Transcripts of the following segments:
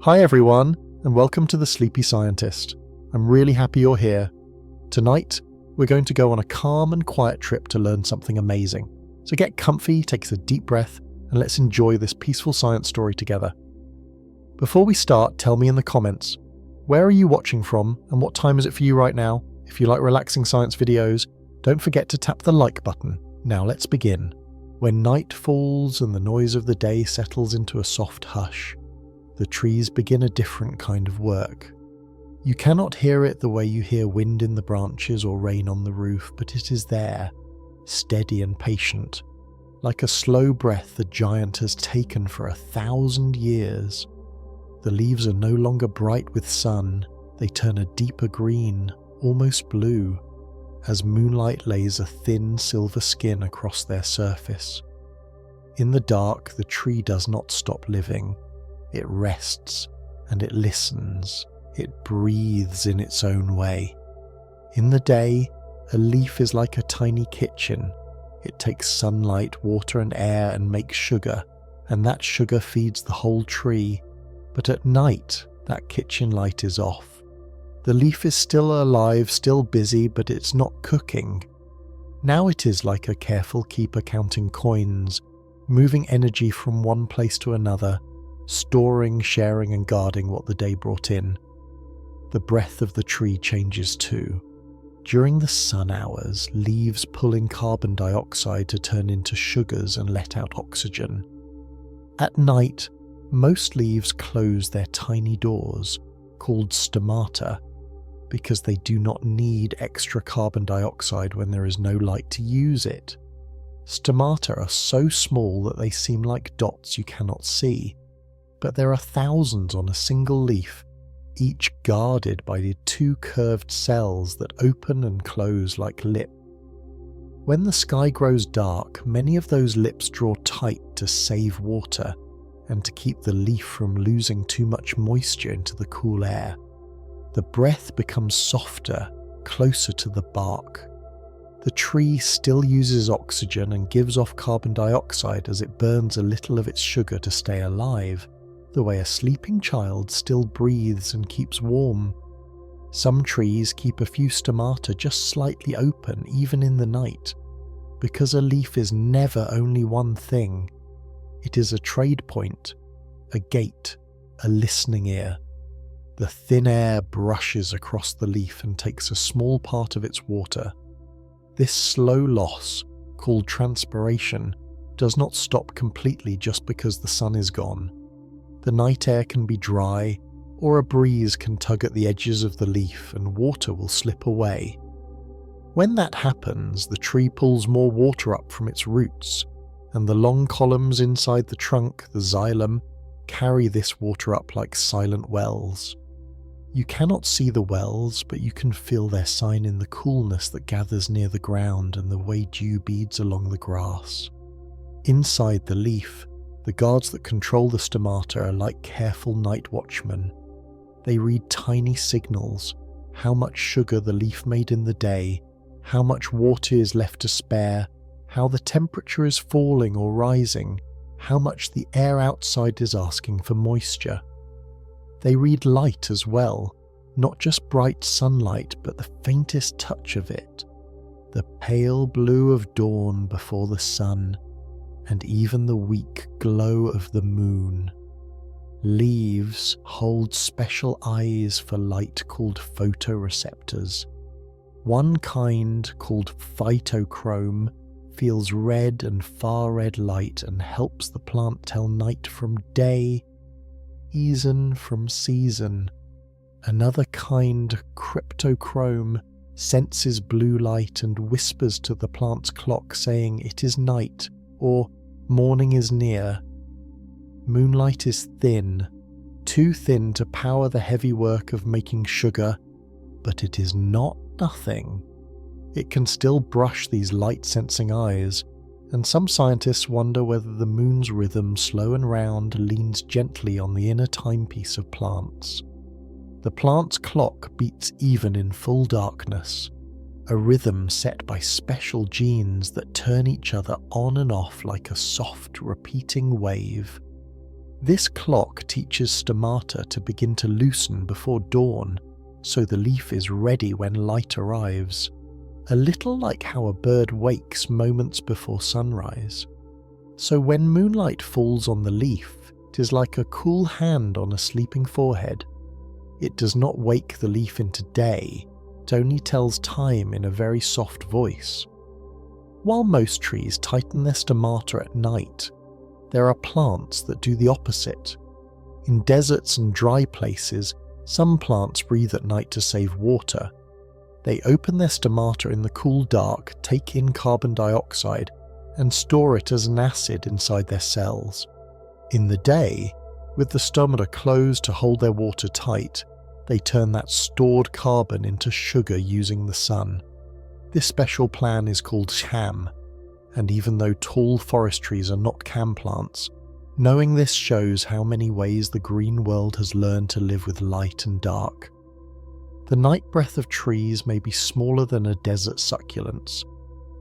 Hi everyone, and welcome to The Sleepy Scientist. I'm really happy you're here. Tonight, we're going to go on a calm and quiet trip to learn something amazing. So get comfy, take a deep breath, and let's enjoy this peaceful science story together. Before we start, tell me in the comments, where are you watching from and what time is it for you right now? If you like relaxing science videos, don't forget to tap the like button. Now let's begin. When night falls and the noise of the day settles into a soft hush, the trees begin a different kind of work. You cannot hear it the way you hear wind in the branches or rain on the roof, but it is there, steady and patient, like a slow breath the giant has taken for 1,000 years. The leaves are no longer bright with sun, they turn a deeper green, almost blue, as moonlight lays a thin silver skin across their surface. In the dark, the tree does not stop living. It rests, and it listens. It breathes in its own way. In the day, a leaf is like a tiny kitchen. It takes sunlight, water and air and makes sugar, and that sugar feeds the whole tree. But at night, that kitchen light is off. The leaf is still alive, still busy, but it's not cooking. Now it is like a careful keeper counting coins, moving energy from one place to another, storing, sharing and guarding what the day brought in. The breath of the tree changes too. During the sun hours, leaves pull in carbon dioxide to turn into sugars and let out oxygen. At night, most leaves close their tiny doors, called stomata, because they do not need extra carbon dioxide when there is no light to use it. Stomata are so small that they seem like dots you cannot see, but there are thousands on a single leaf, each guarded by the two curved cells that open and close like lips. When the sky grows dark, many of those lips draw tight to save water and to keep the leaf from losing too much moisture into the cool air. The breath becomes softer, closer to the bark. The tree still uses oxygen and gives off carbon dioxide as it burns a little of its sugar to stay alive, the way a sleeping child still breathes and keeps warm. Some trees keep a few stomata just slightly open even in the night, because a leaf is never only one thing. It is a trade point, a gate, a listening ear. The thin air brushes across the leaf and takes a small part of its water. This slow loss, called transpiration, does not stop completely just because the sun is gone. The night air can be dry, or a breeze can tug at the edges of the leaf and water will slip away. When that happens, the tree pulls more water up from its roots, and the long columns inside the trunk, the xylem, carry this water up like silent wells. You cannot see the wells, but you can feel their sign in the coolness that gathers near the ground and the way dew beads along the grass. Inside the leaf, the guards that control the stomata are like careful night watchmen. They read tiny signals, how much sugar the leaf made in the day, how much water is left to spare, how the temperature is falling or rising, how much the air outside is asking for moisture. They read light as well, not just bright sunlight, but the faintest touch of it, the pale blue of dawn before the sun, and even the weak glow of the moon. Leaves hold special eyes for light called photoreceptors. One kind, called phytochrome, feels red and far red light and helps the plant tell night from day, season from season. Another kind, cryptochrome, senses blue light and whispers to the plant's clock saying it is night, or morning is near. Moonlight is thin, too thin to power the heavy work of making sugar, but it is not nothing. It can still brush these light-sensing eyes, and some scientists wonder whether the moon's rhythm, slow and round, leans gently on the inner timepiece of plants. The plant's clock beats even in full darkness, a rhythm set by special genes that turn each other on and off like a soft, repeating wave. This clock teaches stomata to begin to loosen before dawn, so the leaf is ready when light arrives, a little like how a bird wakes moments before sunrise. So when moonlight falls on the leaf, it is like a cool hand on a sleeping forehead. It does not wake the leaf into day, it only tells time in a very soft voice. While most trees tighten their stomata at night, there are plants that do the opposite. In deserts and dry places, some plants breathe at night to save water. They open their stomata in the cool dark, take in carbon dioxide, and store it as an acid inside their cells. In the day, with the stomata closed to hold their water tight, they turn that stored carbon into sugar using the sun. This special plan is called sham, and even though tall forest trees are not cam plants, knowing this shows how many ways the green world has learned to live with light and dark. The night breath of trees may be smaller than a desert succulent's,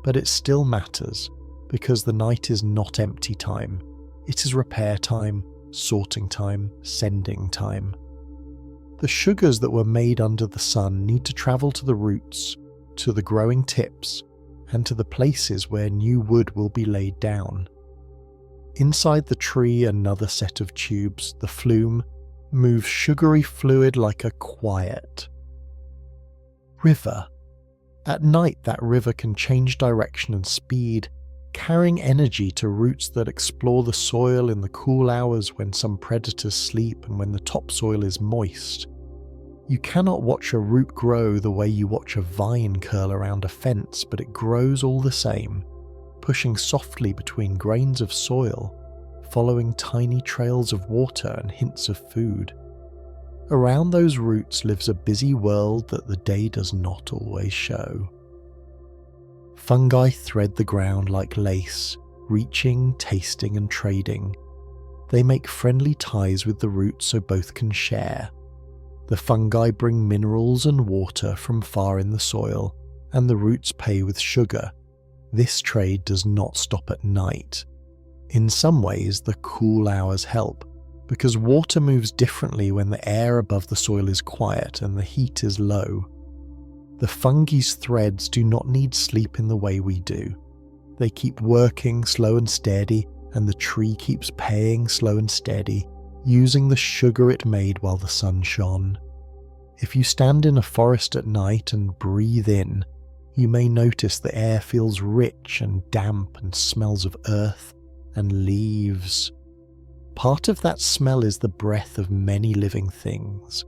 but it still matters, because the night is not empty time. It is repair time, sorting time, sending time. The sugars that were made under the sun need to travel to the roots, to the growing tips, and to the places where new wood will be laid down. Inside the tree, another set of tubes, the flume, moves sugary fluid like a quiet river. At night, that river can change direction and speed, carrying energy to roots that explore the soil in the cool hours when some predators sleep and when the topsoil is moist. You cannot watch a root grow the way you watch a vine curl around a fence, but it grows all the same, pushing softly between grains of soil, following tiny trails of water and hints of food. Around those roots lives a busy world that the day does not always show. Fungi thread the ground like lace, reaching, tasting and trading. They make friendly ties with the roots so both can share. The fungi bring minerals and water from far in the soil, and the roots pay with sugar. This trade does not stop at night. In some ways, the cool hours help, because water moves differently when the air above the soil is quiet and the heat is low. The fungi's threads do not need sleep in the way we do. They keep working slow and steady, and the tree keeps paying slow and steady, using the sugar it made while the sun shone. If you stand in a forest at night and breathe in, you may notice the air feels rich and damp and smells of earth and leaves. Part of that smell is the breath of many living things.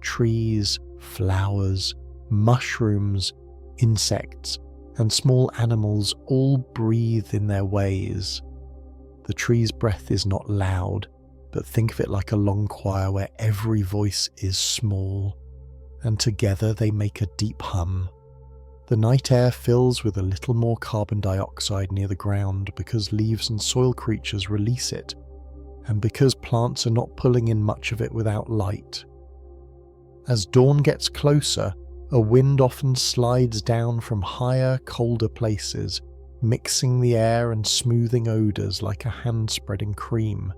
Trees, flowers, mushrooms, insects, and small animals all breathe in their ways. The tree's breath is not loud, but think of it like a long choir where every voice is small, and together they make a deep hum. The night air fills with a little more carbon dioxide near the ground because leaves and soil creatures release it, and because plants are not pulling in much of it without light. As dawn gets closer, a wind often slides down from higher, colder places, mixing the air and smoothing odours like a hand spreading cream.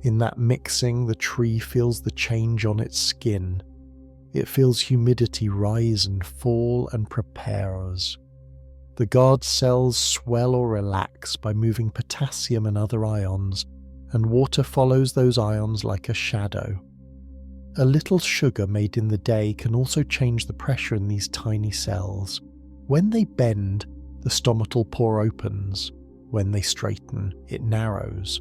In that mixing, the tree feels the change on its skin. It feels humidity rise and fall and prepares. The guard cells swell or relax by moving potassium and other ions, and water follows those ions like a shadow. A little sugar made in the day can also change the pressure in these tiny cells. When they bend, the stomatal pore opens. When they straighten, it narrows.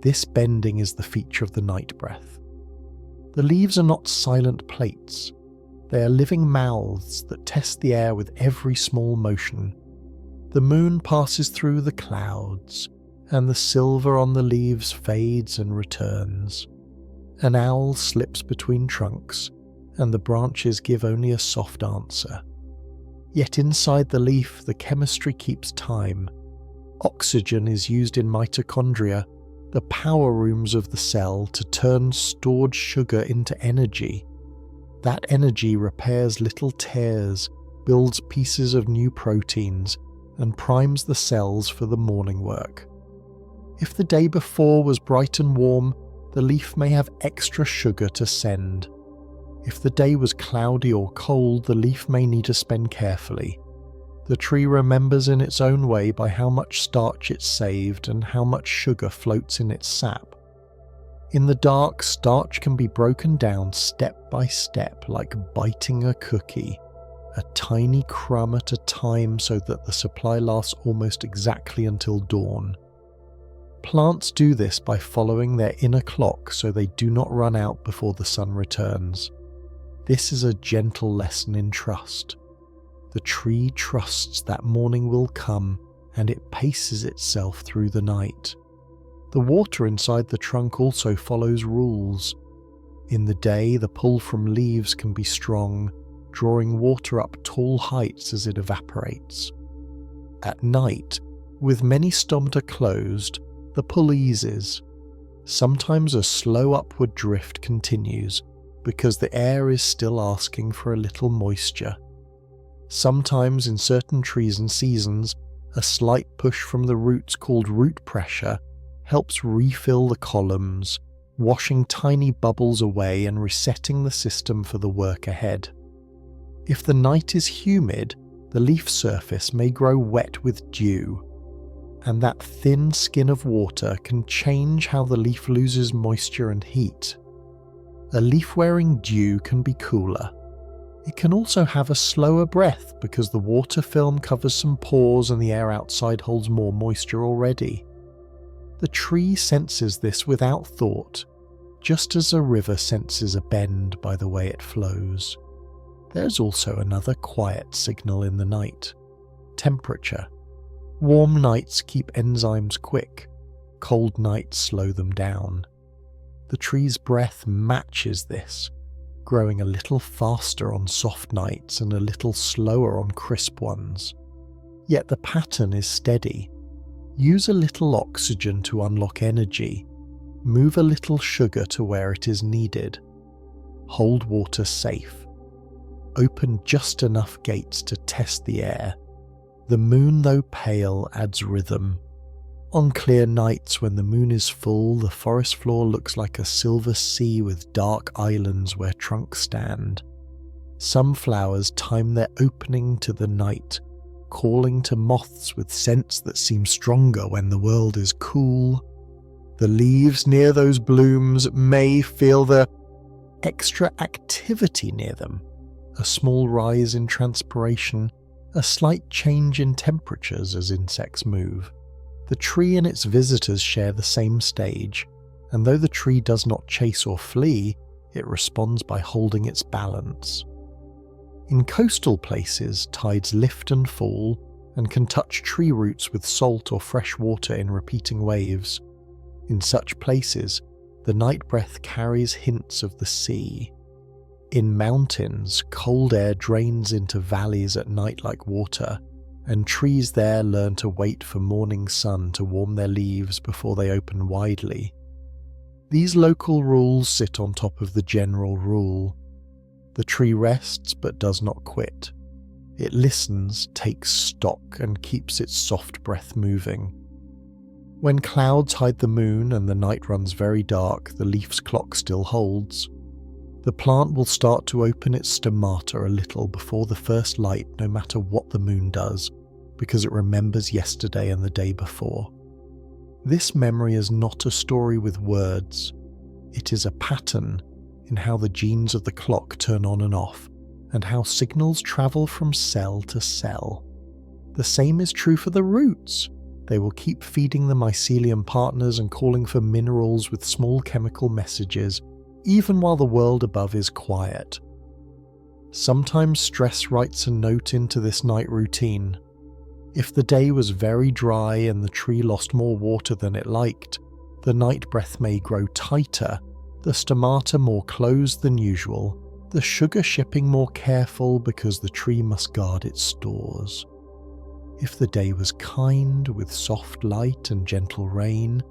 This bending is the feature of the night breath. The leaves are not silent plates. They are living mouths that test the air with every small motion. The moon passes through the clouds, and the silver on the leaves fades and returns. An owl slips between trunks, and the branches give only a soft answer. Yet inside the leaf, the chemistry keeps time. Oxygen is used in mitochondria, the power rooms of the cell, to turn stored sugar into energy. That energy repairs little tears, builds pieces of new proteins, and primes the cells for the morning work. If the day before was bright and warm, the leaf may have extra sugar to send. If the day was cloudy or cold, the leaf may need to spend carefully. The tree remembers in its own way by how much starch it's saved and how much sugar floats in its sap. In the dark, starch can be broken down step by step like biting a cookie, a tiny crumb at a time so that the supply lasts almost exactly until dawn. Plants do this by following their inner clock so they do not run out before the sun returns. This is a gentle lesson in trust. The tree trusts that morning will come, and it paces itself through the night. The water inside the trunk also follows rules. In the day, the pull from leaves can be strong, drawing water up tall heights as it evaporates. At night, with many stomata closed, the pull eases. Sometimes a slow upward drift continues because the air is still asking for a little moisture. Sometimes in certain trees and seasons, a slight push from the roots called root pressure helps refill the columns, washing tiny bubbles away and resetting the system for the work ahead. If the night is humid, the leaf surface may grow wet with dew, and that thin skin of water can change how the leaf loses moisture and heat. A leaf wearing dew can be cooler. It can also have a slower breath because the water film covers some pores and the air outside holds more moisture already. The tree senses this without thought, just as a river senses a bend by the way it flows. There's also another quiet signal in the night: temperature. Warm nights keep enzymes quick, cold nights slow them down. The tree's breath matches this, growing a little faster on soft nights and a little slower on crisp ones. Yet the pattern is steady. Use a little oxygen to unlock energy. Move a little sugar to where it is needed. Hold water safe. Open just enough gates to test the air. The moon, though pale, adds rhythm. On clear nights when the moon is full, the forest floor looks like a silver sea with dark islands where trunks stand. Some flowers time their opening to the night, calling to moths with scents that seem stronger when the world is cool. The leaves near those blooms may feel the extra activity near them, a small rise in transpiration, a slight change in temperatures as insects move. The tree and its visitors share the same stage, and though the tree does not chase or flee, it responds by holding its balance. In coastal places, tides lift and fall, and can touch tree roots with salt or fresh water in repeating waves. In such places, the night breath carries hints of the sea. In mountains, cold air drains into valleys at night like water, and trees there learn to wait for morning sun to warm their leaves before they open widely. These local rules sit on top of the general rule. The tree rests but does not quit. It listens, takes stock, and keeps its soft breath moving. When clouds hide the moon and the night runs very dark, the leaf's clock still holds. The plant will start to open its stomata a little before the first light, no matter what the moon does, because it remembers yesterday and the day before. This memory is not a story with words. It is a pattern in how the genes of the clock turn on and off, and how signals travel from cell to cell. The same is true for the roots. They will keep feeding the mycelium partners and calling for minerals with small chemical messages, even while the world above is quiet. Sometimes stress writes a note into this night routine. If the day was very dry and the tree lost more water than it liked, the night breath may grow tighter, the stomata more closed than usual, the sugar shipping more careful because the tree must guard its stores. If the day was kind, with soft light and gentle rain,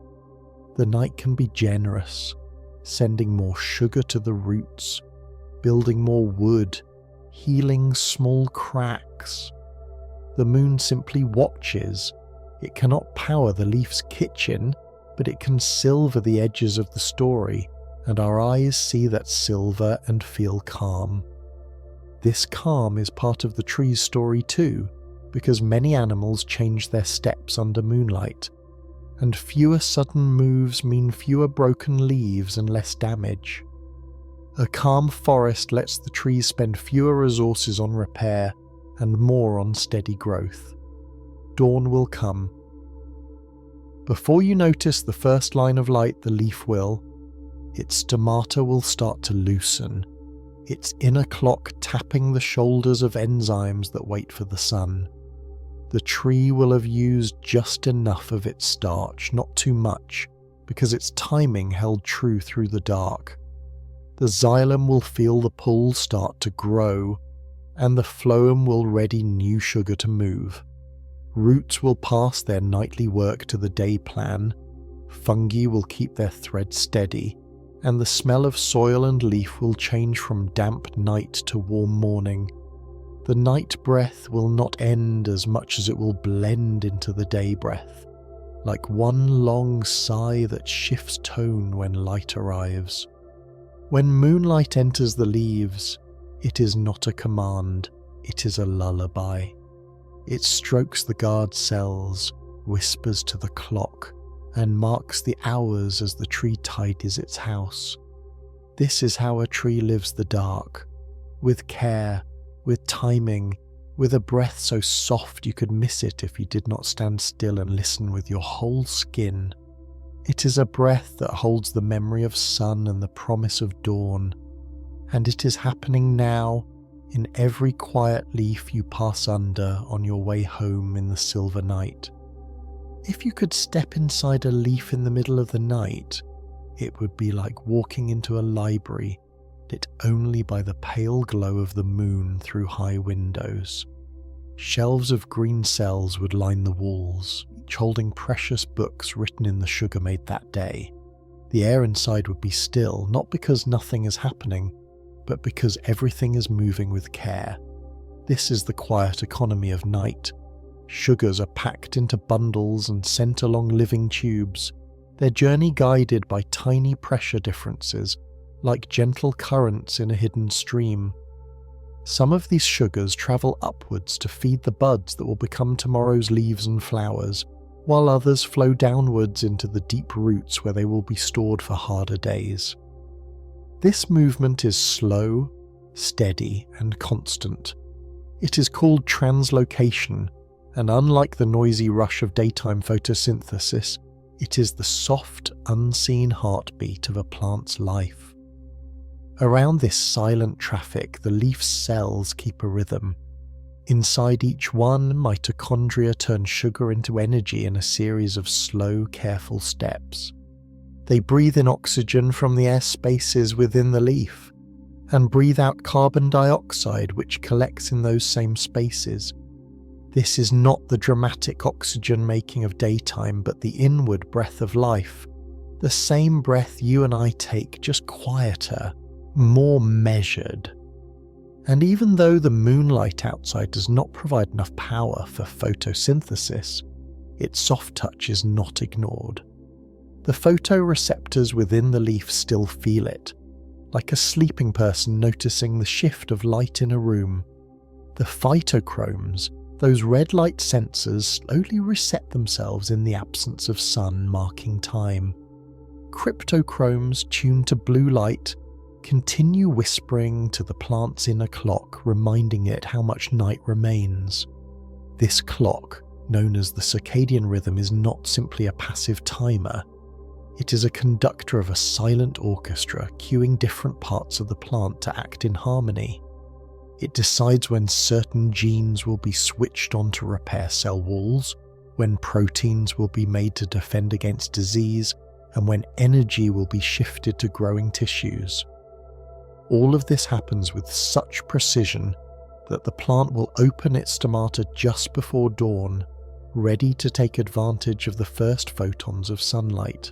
the night can be generous, sending more sugar to the roots, building more wood, healing small cracks. The moon simply watches. It cannot power the leaf's kitchen, but it can silver the edges of the story, and our eyes see that silver and feel calm. This calm is part of the tree's story too, because many animals change their steps under moonlight, and fewer sudden moves mean fewer broken leaves and less damage. A calm forest lets the trees spend fewer resources on repair and more on steady growth. Dawn will come. Before you notice the first line of light, the leaf will. Its stomata will start to loosen, its inner clock tapping the shoulders of enzymes that wait for the sun. The tree will have used just enough of its starch, not too much, because its timing held true through the dark. The xylem will feel the pull start to grow, and the phloem will ready new sugar to move. Roots will pass their nightly work to the day plan, fungi will keep their thread steady, and the smell of soil and leaf will change from damp night to warm morning. The night breath will not end as much as it will blend into the day breath, like one long sigh that shifts tone when light arrives. When moonlight enters the leaves, it is not a command, it is a lullaby. It strokes the guard cells, whispers to the clock, and marks the hours as the tree tidies its house. This is how a tree lives the dark, with care, with timing, with a breath so soft you could miss it if you did not stand still and listen with your whole skin. It is a breath that holds the memory of sun and the promise of dawn, and it is happening now in every quiet leaf you pass under on your way home in the silver night. If you could step inside a leaf in the middle of the night, it would be like walking into a library lit only by the pale glow of the moon through high windows. Shelves of green cells would line the walls, each holding precious books written in the sugar made that day. The air inside would be still, not because nothing is happening, but because everything is moving with care. This is the quiet economy of night. Sugars are packed into bundles and sent along living tubes, their journey guided by tiny pressure differences, like gentle currents in a hidden stream. Some of these sugars travel upwards to feed the buds that will become tomorrow's leaves and flowers, while others flow downwards into the deep roots where they will be stored for harder days. This movement is slow, steady, and constant. It is called translocation, and unlike the noisy rush of daytime photosynthesis, it is the soft, unseen heartbeat of a plant's life. Around this silent traffic, the leaf's cells keep a rhythm. Inside each one, mitochondria turn sugar into energy in a series of slow, careful steps. They breathe in oxygen from the air spaces within the leaf, and breathe out carbon dioxide which collects in those same spaces. This is not the dramatic oxygen making of daytime, but the inward breath of life, the same breath you and I take, just quieter, more measured. And even though the moonlight outside does not provide enough power for photosynthesis, its soft touch is not ignored. The photoreceptors within the leaf still feel it, like a sleeping person noticing the shift of light in a room. The phytochromes, those red light sensors, slowly reset themselves in the absence of sun, marking time. Cryptochromes, tuned to blue light, continue whispering to the plant's inner clock, reminding it how much night remains. This clock, known as the circadian rhythm, is not simply a passive timer. It is a conductor of a silent orchestra, cueing different parts of the plant to act in harmony. It decides when certain genes will be switched on to repair cell walls, when proteins will be made to defend against disease, and when energy will be shifted to growing tissues. All of this happens with such precision that the plant will open its stomata just before dawn, ready to take advantage of the first photons of sunlight.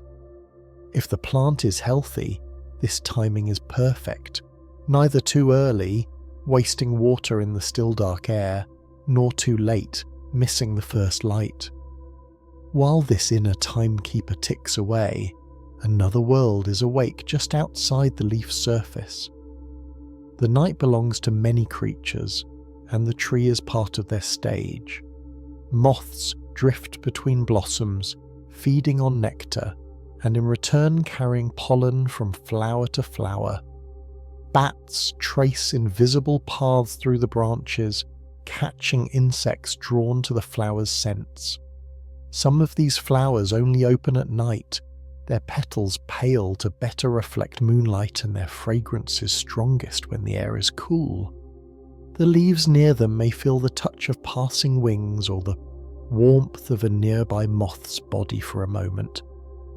If the plant is healthy, this timing is perfect, neither too early, wasting water in the still dark air, nor too late, missing the first light. While this inner timekeeper ticks away, another world is awake just outside the leaf's surface. The night belongs to many creatures, and the tree is part of their stage. Moths drift between blossoms, feeding on nectar, and in return carrying pollen from flower to flower. Bats trace invisible paths through the branches, catching insects drawn to the flower's scents. Some of these flowers only open at night, their petals pale to better reflect moonlight, and their fragrance is strongest when the air is cool. The leaves near them may feel the touch of passing wings or the warmth of a nearby moth's body for a moment.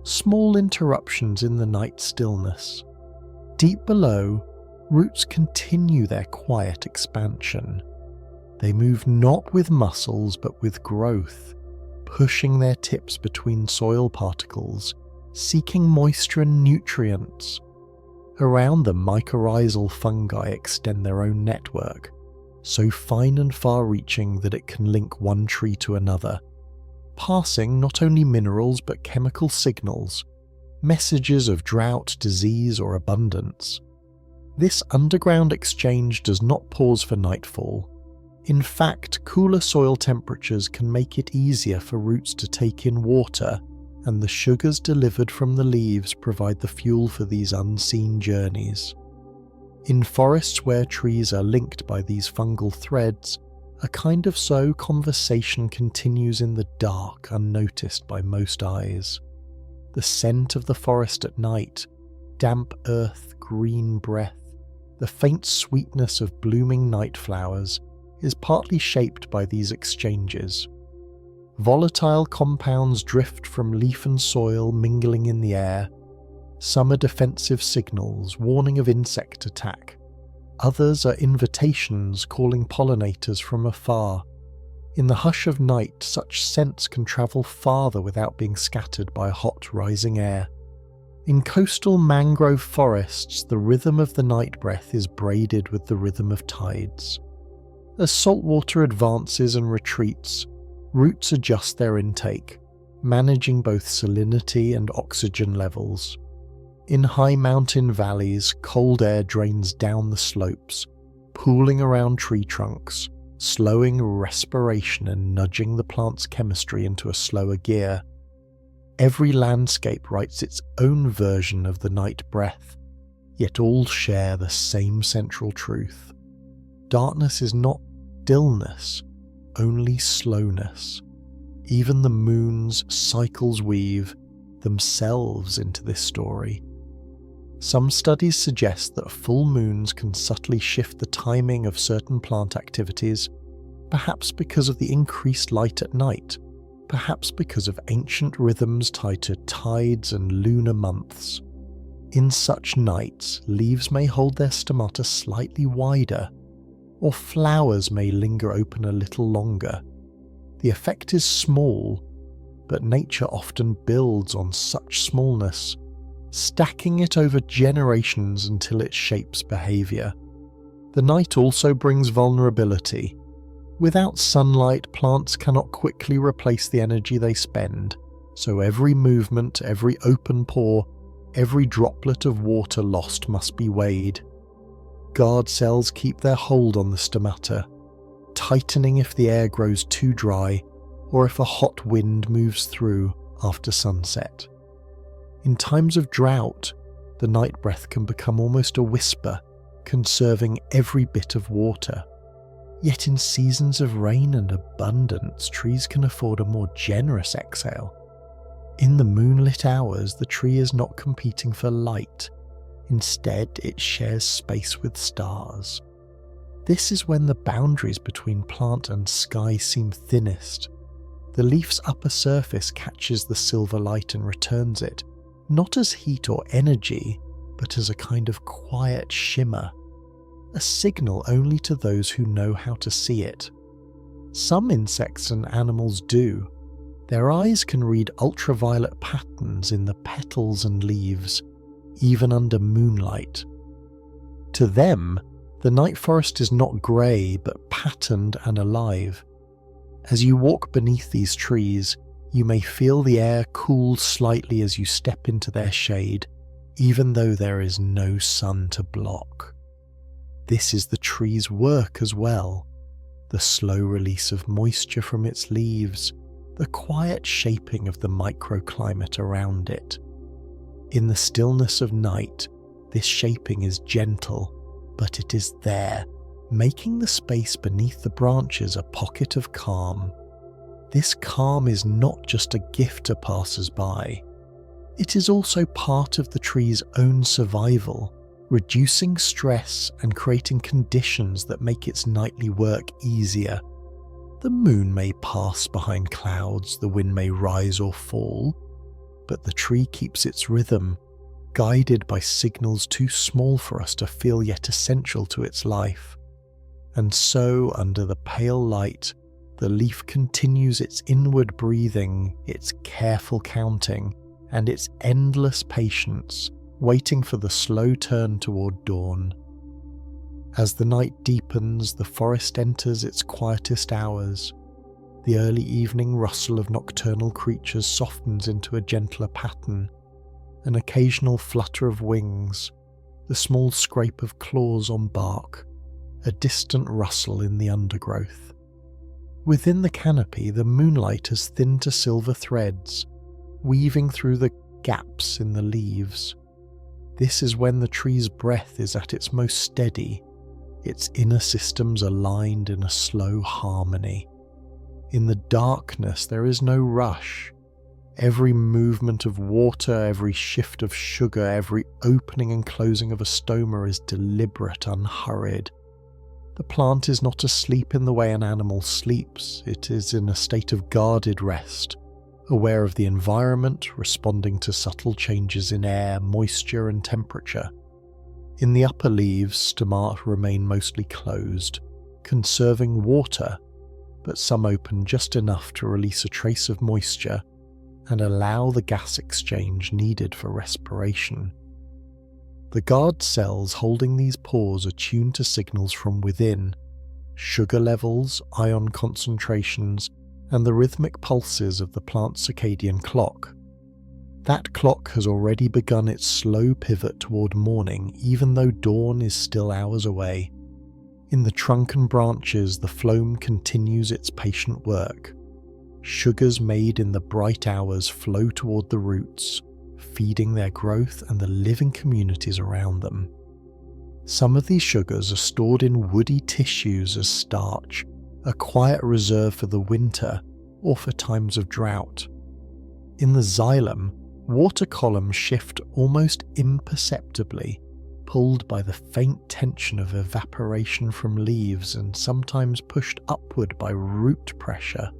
Small interruptions in the night stillness. Deep below, roots continue their quiet expansion. They move not with muscles but with growth, pushing their tips between soil particles, seeking moisture and nutrients. Around them, mycorrhizal fungi extend their own network, so fine and far-reaching that it can link one tree to another, passing not only minerals but chemical signals, messages of drought, disease, or abundance. This underground exchange does not pause for nightfall. In fact, cooler soil temperatures can make it easier for roots to take in water, and the sugars delivered from the leaves provide the fuel for these unseen journeys. In forests where trees are linked by these fungal threads, a kind of slow conversation continues in the dark, unnoticed by most eyes. The scent of the forest at night, damp earth, green breath, the faint sweetness of blooming night flowers, is partly shaped by these exchanges. Volatile compounds drift from leaf and soil, mingling in the air. Some are defensive signals, warning of insect attack. Others are invitations calling pollinators from afar. In the hush of night, such scents can travel farther without being scattered by hot rising air. In coastal mangrove forests, the rhythm of the night breath is braided with the rhythm of tides. As saltwater advances and retreats, roots adjust their intake, managing both salinity and oxygen levels. In high mountain valleys, cold air drains down the slopes, pooling around tree trunks, slowing respiration and nudging the plant's chemistry into a slower gear. Every landscape writes its own version of the night breath, yet all share the same central truth. Darkness is not stillness, only slowness. Even the moon's cycles weave themselves into this story. Some studies suggest that full moons can subtly shift the timing of certain plant activities, perhaps because of the increased light at night, perhaps because of ancient rhythms tied to tides and lunar months. In such nights, leaves may hold their stomata slightly wider, or flowers may linger open a little longer. The effect is small, but nature often builds on such smallness, stacking it over generations until it shapes behaviour. The night also brings vulnerability. Without sunlight, plants cannot quickly replace the energy they spend, so every movement, every open pore, every droplet of water lost must be weighed. Guard cells keep their hold on the stomata, tightening if the air grows too dry or if a hot wind moves through after sunset. In times of drought, the night breath can become almost a whisper, conserving every bit of water. Yet in seasons of rain and abundance, trees can afford a more generous exhale. In the moonlit hours, the tree is not competing for light. Instead, it shares space with stars. This is when the boundaries between plant and sky seem thinnest. The leaf's upper surface catches the silver light and returns it, not as heat or energy, but as a kind of quiet shimmer, a signal only to those who know how to see it. Some insects and animals do. Their eyes can read ultraviolet patterns in the petals and leaves, even under moonlight. To them, the night forest is not grey, but patterned and alive. As you walk beneath these trees, You may feel the air cool slightly as you step into their shade, even though there is no sun to block. This is the tree's work as well. The slow release of moisture from its leaves, the quiet shaping of the microclimate around it. In the stillness of night, this shaping is gentle, but it is there, making the space beneath the branches a pocket of calm. This calm is not just a gift to passers-by. It is also part of the tree's own survival, reducing stress and creating conditions that make its nightly work easier. The moon may pass behind clouds, the wind may rise or fall, but the tree keeps its rhythm, guided by signals too small for us to feel yet essential to its life. And so, under the pale light, the leaf continues its inward breathing, its careful counting, and its endless patience, waiting for the slow turn toward dawn. As the night deepens, the forest enters its quietest hours. The early evening rustle of nocturnal creatures softens into a gentler pattern. An occasional flutter of wings, the small scrape of claws on bark, a distant rustle in the undergrowth. Within the canopy, the moonlight has thinned to silver threads, weaving through the gaps in the leaves. This is when the tree's breath is at its most steady, its inner systems aligned in a slow harmony. In the darkness, there is no rush. Every movement of water, every shift of sugar, every opening and closing of a stoma is deliberate, unhurried. The plant is not asleep in the way an animal sleeps. It is in a state of guarded rest, aware of the environment, responding to subtle changes in air, moisture and temperature. In the upper leaves, stomata remain mostly closed, conserving water, but some open just enough to release a trace of moisture and allow the gas exchange needed for respiration. The guard cells holding these pores are tuned to signals from within, sugar levels, ion concentrations, and the rhythmic pulses of the plant's circadian clock. That clock has already begun its slow pivot toward morning, even though dawn is still hours away. In the trunk and branches, the phloem continues its patient work. Sugars made in the bright hours flow toward the roots, feeding their growth and the living communities around them. Some of these sugars are stored in woody tissues as starch, a quiet reserve for the winter or for times of drought. In the xylem, water columns shift almost imperceptibly, pulled by the faint tension of evaporation from leaves and sometimes pushed upward by root pressure.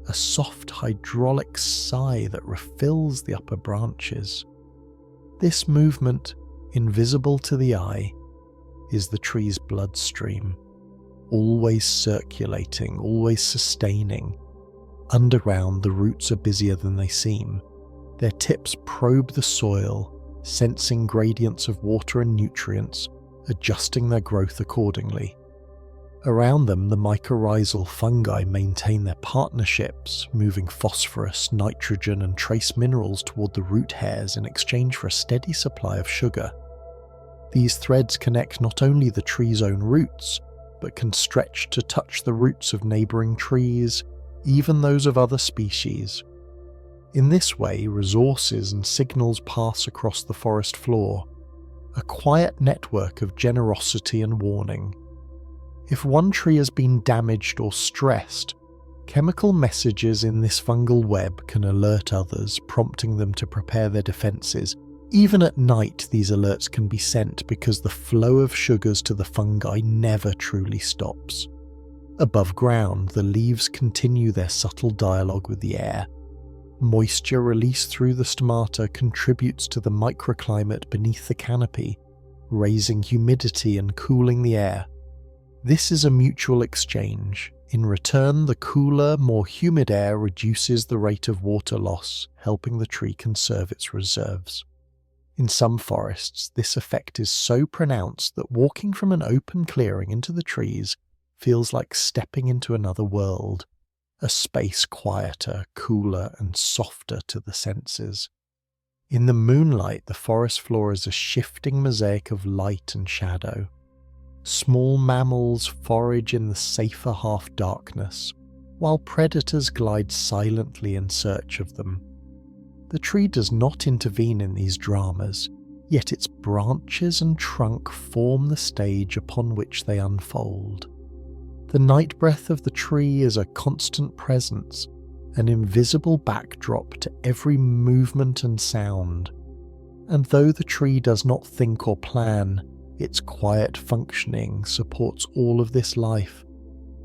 A soft hydraulic sigh that refills the upper branches. This movement, invisible to the eye, is the tree's bloodstream, always circulating, always sustaining. Underground, the roots are busier than they seem. Their tips probe the soil, sensing gradients of water and nutrients, adjusting their growth accordingly. Around them, the mycorrhizal fungi maintain their partnerships, moving phosphorus, nitrogen and trace minerals toward the root hairs in exchange for a steady supply of sugar. These threads connect not only the tree's own roots, but can stretch to touch the roots of neighbouring trees, even those of other species. In this way, resources and signals pass across the forest floor, a quiet network of generosity and warning. If one tree has been damaged or stressed, chemical messages in this fungal web can alert others, prompting them to prepare their defences. Even at night, these alerts can be sent because the flow of sugars to the fungi never truly stops. Above ground, the leaves continue their subtle dialogue with the air. Moisture released through the stomata contributes to the microclimate beneath the canopy, raising humidity and cooling the air. This is a mutual exchange. In return, the cooler, more humid air reduces the rate of water loss, helping the tree conserve its reserves. In some forests, this effect is so pronounced that walking from an open clearing into the trees feels like stepping into another world, a space quieter, cooler, and softer to the senses. In the moonlight, the forest floor is a shifting mosaic of light and shadow. Small mammals forage in the safer half-darkness, while predators glide silently in search of them. The tree does not intervene in these dramas, yet its branches and trunk form the stage upon which they unfold. The night breath of the tree is a constant presence, an invisible backdrop to every movement and sound. And though the tree does not think or plan, its quiet functioning supports all of this life.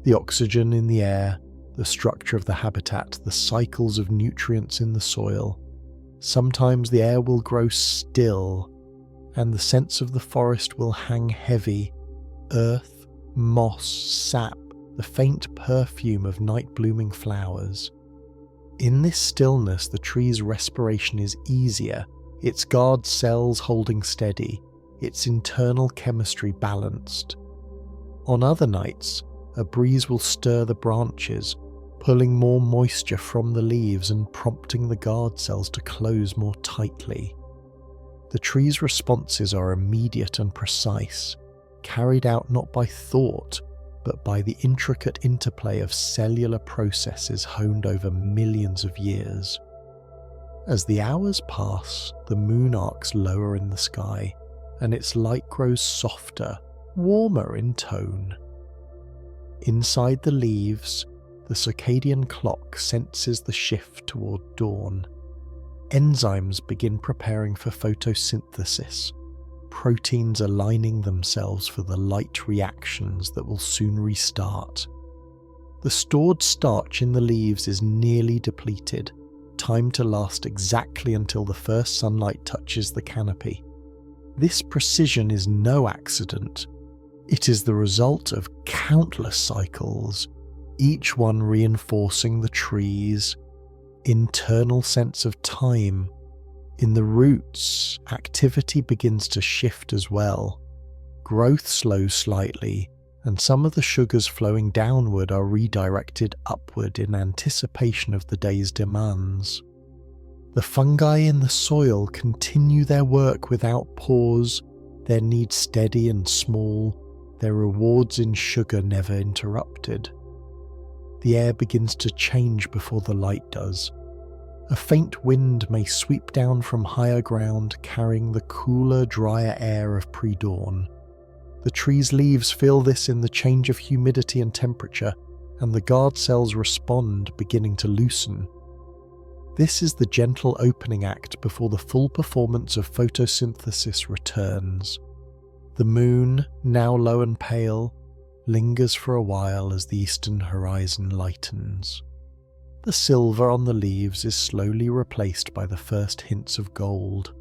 The oxygen in the air, the structure of the habitat, the cycles of nutrients in the soil. Sometimes the air will grow still, and the scents of the forest will hang heavy. Earth, moss, sap, the faint perfume of night-blooming flowers. In this stillness, the tree's respiration is easier, its guard cells holding steady, its internal chemistry balanced. On other nights, a breeze will stir the branches, pulling more moisture from the leaves and prompting the guard cells to close more tightly. The tree's responses are immediate and precise, carried out not by thought, but by the intricate interplay of cellular processes honed over millions of years. As the hours pass, the moon arcs lower in the sky, and its light grows softer, warmer in tone. Inside the leaves, the circadian clock senses the shift toward dawn. Enzymes begin preparing for photosynthesis, proteins aligning themselves for the light reactions that will soon restart. The stored starch in the leaves is nearly depleted, timed to last exactly until the first sunlight touches the canopy. This precision is no accident. It is the result of countless cycles, each one reinforcing the tree's internal sense of time. In the roots, activity begins to shift as well. Growth slows slightly, and some of the sugars flowing downward are redirected upward in anticipation of the day's demands. The fungi in the soil continue their work without pause, their needs steady and small, their rewards in sugar never interrupted. The air begins to change before the light does. A faint wind may sweep down from higher ground, carrying the cooler, drier air of pre-dawn. The tree's leaves feel this in the change of humidity and temperature, and the guard cells respond, beginning to loosen. This is the gentle opening act before the full performance of photosynthesis returns. The moon, now low and pale, lingers for a while as the eastern horizon lightens. The silver on the leaves is slowly replaced by the first hints of gold.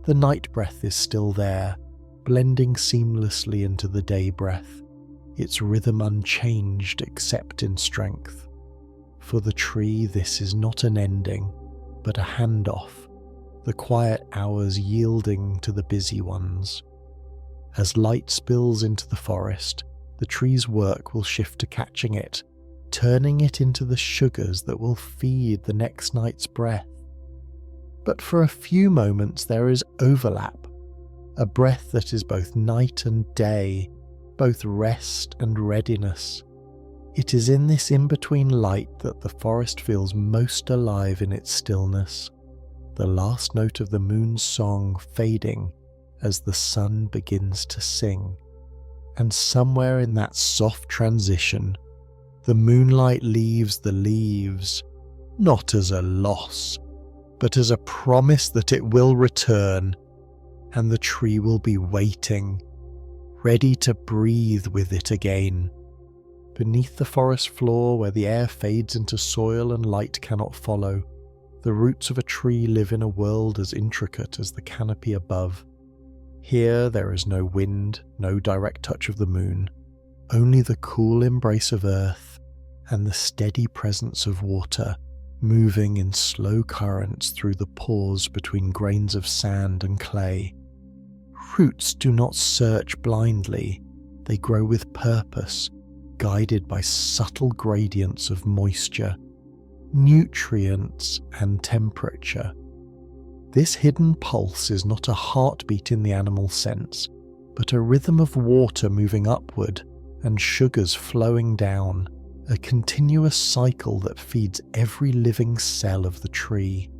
The night breath is still there, blending seamlessly into the day breath, its rhythm unchanged except in strength. For the tree, this is not an ending, but a handoff, the quiet hours yielding to the busy ones. As light spills into the forest, the tree's work will shift to catching it, turning it into the sugars that will feed the next night's breath. But for a few moments there is overlap, a breath that is both night and day, both rest and readiness. It is in this in-between light that the forest feels most alive in its stillness, the last note of the moon's song fading as the sun begins to sing. And somewhere in that soft transition, the moonlight leaves the leaves, not as a loss, but as a promise that it will return, and the tree will be waiting, ready to breathe with it again. Beneath the forest floor, where the air fades into soil and light cannot follow, the roots of a tree live in a world as intricate as the canopy above. Here there is no wind, no direct touch of the moon, only the cool embrace of earth and the steady presence of water moving in slow currents through the pores between grains of sand and clay. Roots do not search blindly, they grow with purpose, guided by subtle gradients of moisture, nutrients, and temperature. This hidden pulse is not a heartbeat in the animal sense, but a rhythm of water moving upward and sugars flowing down, a continuous cycle that feeds every living cell of the tree.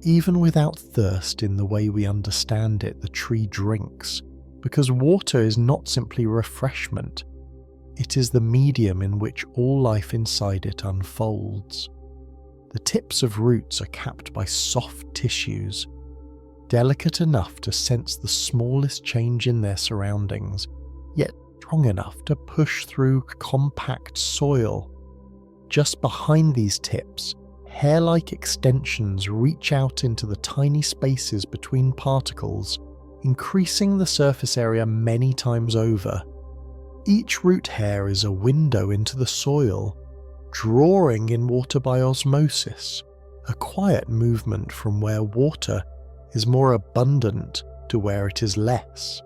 Even without thirst in the way we understand it, the tree drinks, because water is not simply refreshment, it is the medium in which all life inside it unfolds. The tips of roots are capped by soft tissues, delicate enough to sense the smallest change in their surroundings, yet strong enough to push through compact soil. Just behind these tips, hair-like extensions reach out into the tiny spaces between particles, increasing the surface area many times over. Each root hair is a window into the soil, drawing in water by osmosis, a quiet movement from where water is more abundant to where it is less.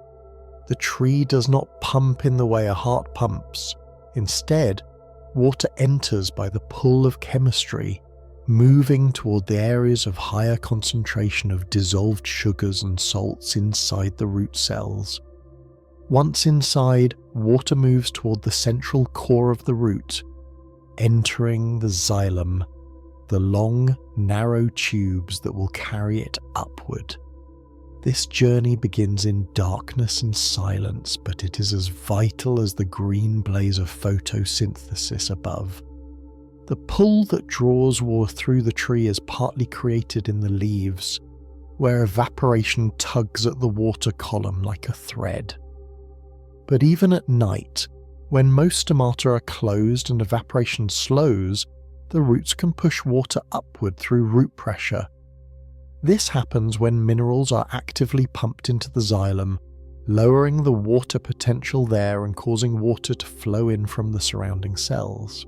The tree does not pump in the way a heart pumps. Instead, water enters by the pull of chemistry, moving toward the areas of higher concentration of dissolved sugars and salts inside the root cells. Once inside, water moves toward the central core of the root, entering the xylem, the long, narrow tubes that will carry it upward. This journey begins in darkness and silence, but it is as vital as the green blaze of photosynthesis above. The pull that draws water through the tree is partly created in the leaves, where evaporation tugs at the water column like a thread. But even at night, when most stomata are closed and evaporation slows, the roots can push water upward through root pressure. This happens when minerals are actively pumped into the xylem, lowering the water potential there and causing water to flow in from the surrounding cells.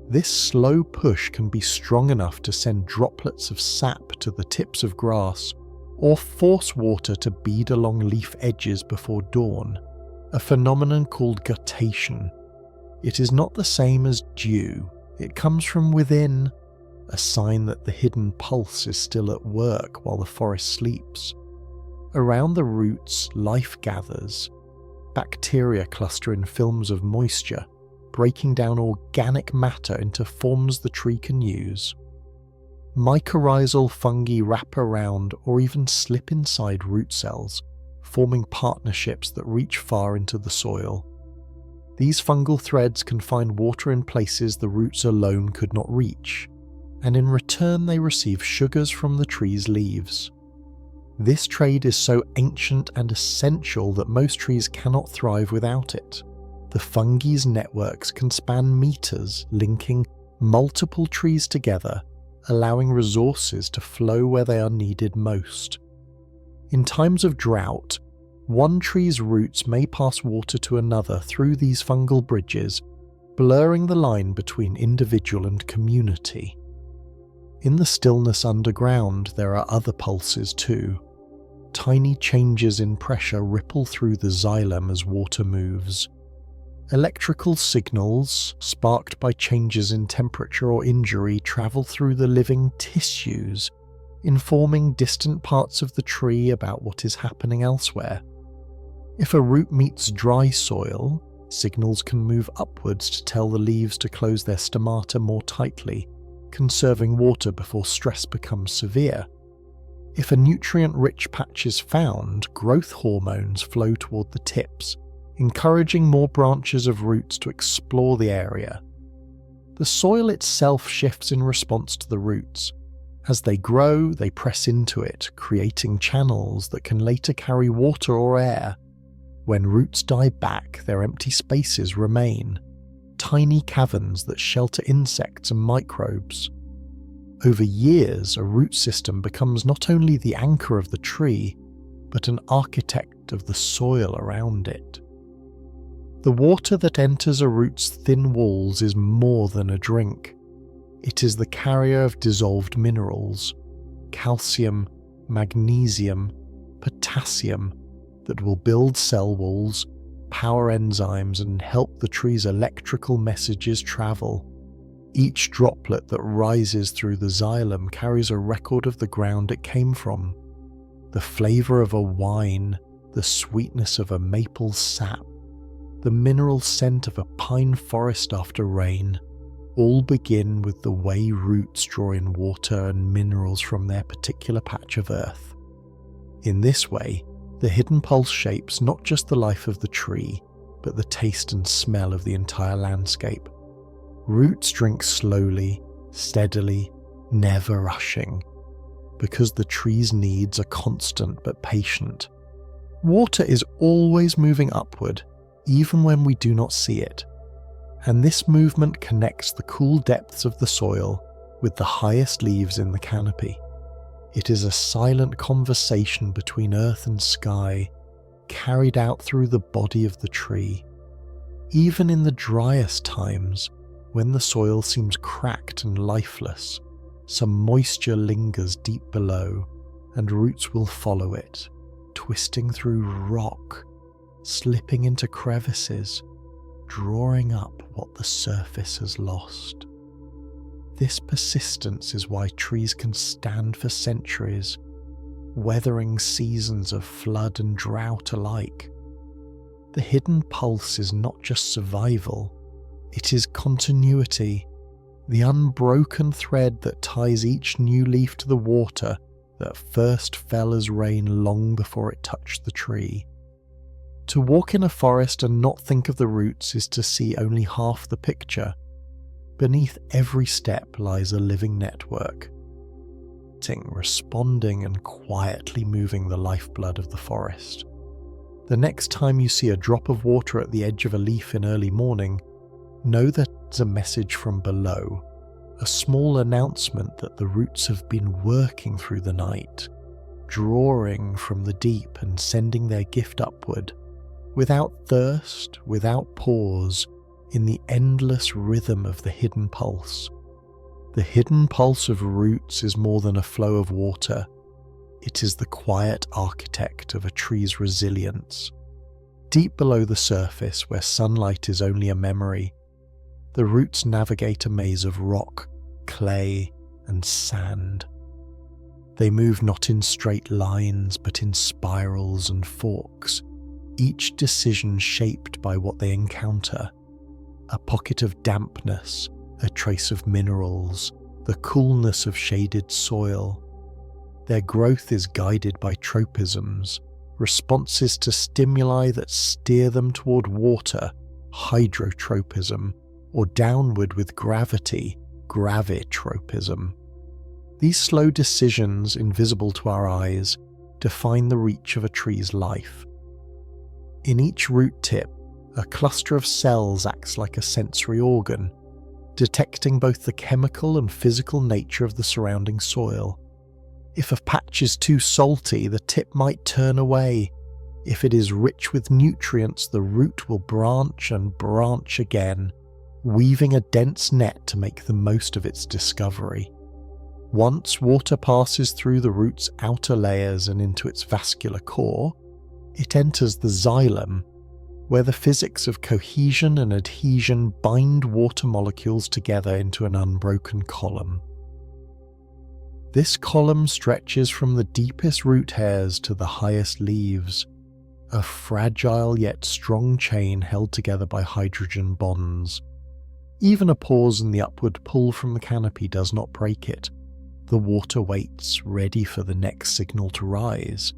This slow push can be strong enough to send droplets of sap to the tips of grass, or force water to bead along leaf edges before dawn, a phenomenon called guttation. It is not the same as dew. It comes from within, a sign that the hidden pulse is still at work while the forest sleeps. Around the roots, life gathers. Bacteria cluster in films of moisture, breaking down organic matter into forms the tree can use. Mycorrhizal fungi wrap around or even slip inside root cells, forming partnerships that reach far into the soil. These fungal threads can find water in places the roots alone could not reach, and in return they receive sugars from the tree's leaves. This trade is so ancient and essential that most trees cannot thrive without it. The fungi's networks can span meters, linking multiple trees together, allowing resources to flow where they are needed most. In times of drought, one tree's roots may pass water to another through these fungal bridges, blurring the line between individual and community. In the stillness underground, there are other pulses too. Tiny changes in pressure ripple through the xylem as water moves. Electrical signals, sparked by changes in temperature or injury, travel through the living tissues, informing distant parts of the tree about what is happening elsewhere. If a root meets dry soil, signals can move upwards to tell the leaves to close their stomata more tightly, conserving water before stress becomes severe. If a nutrient-rich patch is found, growth hormones flow toward the tips, encouraging more branches of roots to explore the area. The soil itself shifts in response to the roots. As they grow, they press into it, creating channels that can later carry water or air. When roots die back, their empty spaces remain, tiny caverns that shelter insects and microbes. Over years, a root system becomes not only the anchor of the tree, but an architect of the soil around it. The water that enters a root's thin walls is more than a drink. It is the carrier of dissolved minerals, calcium, magnesium, potassium, that will build cell walls, power enzymes and help the tree's electrical messages travel. Each droplet that rises through the xylem carries a record of the ground it came from. The flavor of a wine, the sweetness of a maple sap, the mineral scent of a pine forest after rain, all begin with the way roots draw in water and minerals from their particular patch of earth. In this way, the hidden pulse shapes not just the life of the tree, but the taste and smell of the entire landscape. Roots drink slowly, steadily, never rushing, because the tree's needs are constant but patient. Water is always moving upward, even when we do not see it, and this movement connects the cool depths of the soil with the highest leaves in the canopy. It is a silent conversation between earth and sky, carried out through the body of the tree. Even in the driest times, when the soil seems cracked and lifeless, some moisture lingers deep below, and roots will follow it, twisting through rock, slipping into crevices, drawing up what the surface has lost. This persistence is why trees can stand for centuries, weathering seasons of flood and drought alike. The hidden pulse is not just survival, it is continuity, the unbroken thread that ties each new leaf to the water that first fell as rain long before it touched the tree. To walk in a forest and not think of the roots is to see only half the picture. Beneath every step lies a living network, responding and quietly moving the lifeblood of the forest. The next time you see a drop of water at the edge of a leaf in early morning, know that it's a message from below, a small announcement that the roots have been working through the night, drawing from the deep and sending their gift upward, without thirst, without pause, in the endless rhythm of the hidden pulse. The hidden pulse of roots is more than a flow of water. It is the quiet architect of a tree's resilience. Deep below the surface, where sunlight is only a memory, the roots navigate a maze of rock, clay, and sand. They move not in straight lines, but in spirals and forks, each decision shaped by what they encounter. A pocket of dampness, a trace of minerals, the coolness of shaded soil. Their growth is guided by tropisms, responses to stimuli that steer them toward water, hydrotropism, or downward with gravity, gravitropism. These slow decisions, invisible to our eyes, define the reach of a tree's life. In each root tip, a cluster of cells acts like a sensory organ, detecting both the chemical and physical nature of the surrounding soil. If a patch is too salty, the tip might turn away. If it is rich with nutrients, the root will branch and branch again, weaving a dense net to make the most of its discovery. Once water passes through the root's outer layers and into its vascular core, it enters the xylem, where the physics of cohesion and adhesion bind water molecules together into an unbroken column. This column stretches from the deepest root hairs to the highest leaves, a fragile yet strong chain held together by hydrogen bonds. Even a pause in the upward pull from the canopy does not break it. The water waits, ready for the next signal to rise.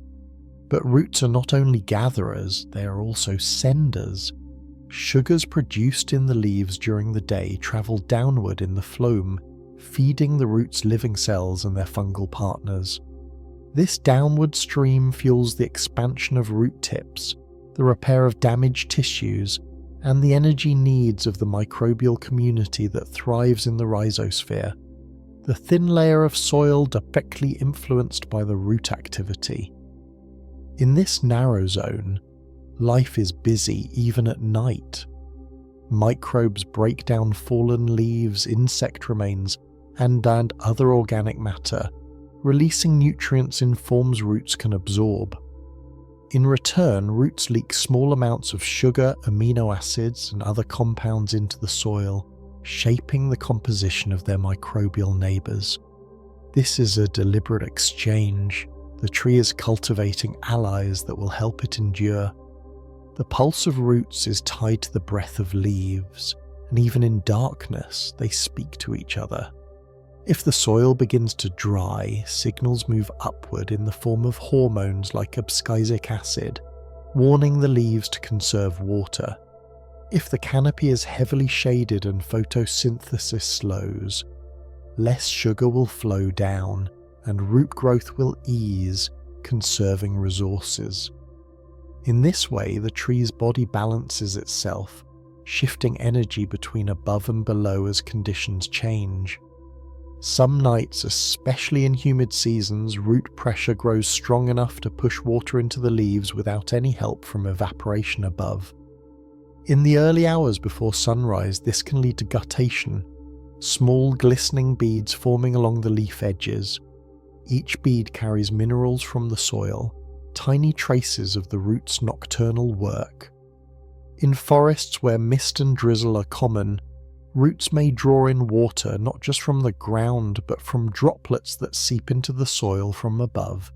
But roots are not only gatherers, they are also senders. Sugars produced in the leaves during the day travel downward in the phloem, feeding the root's living cells and their fungal partners. This downward stream fuels the expansion of root tips, the repair of damaged tissues, and the energy needs of the microbial community that thrives in the rhizosphere, the thin layer of soil directly influenced by the root activity. In this narrow zone, life is busy even at night. Microbes break down fallen leaves, insect remains, and other organic matter, releasing nutrients in forms roots can absorb. In return, roots leak small amounts of sugar, amino acids, and other compounds into the soil, shaping the composition of their microbial neighbours. This is a deliberate exchange. The tree is cultivating allies that will help it endure. The pulse of roots is tied to the breath of leaves, and even in darkness, they speak to each other. If the soil begins to dry, signals move upward in the form of hormones like abscisic acid, warning the leaves to conserve water. If the canopy is heavily shaded and photosynthesis slows, less sugar will flow down and root growth will ease, conserving resources. In this way, the tree's body balances itself, shifting energy between above and below as conditions change. Some nights, especially in humid seasons, root pressure grows strong enough to push water into the leaves without any help from evaporation above. In the early hours before sunrise, this can lead to guttation, small glistening beads forming along the leaf edges. Each bead carries minerals from the soil, tiny traces of the root's nocturnal work. In forests where mist and drizzle are common, roots may draw in water not just from the ground but from droplets that seep into the soil from above,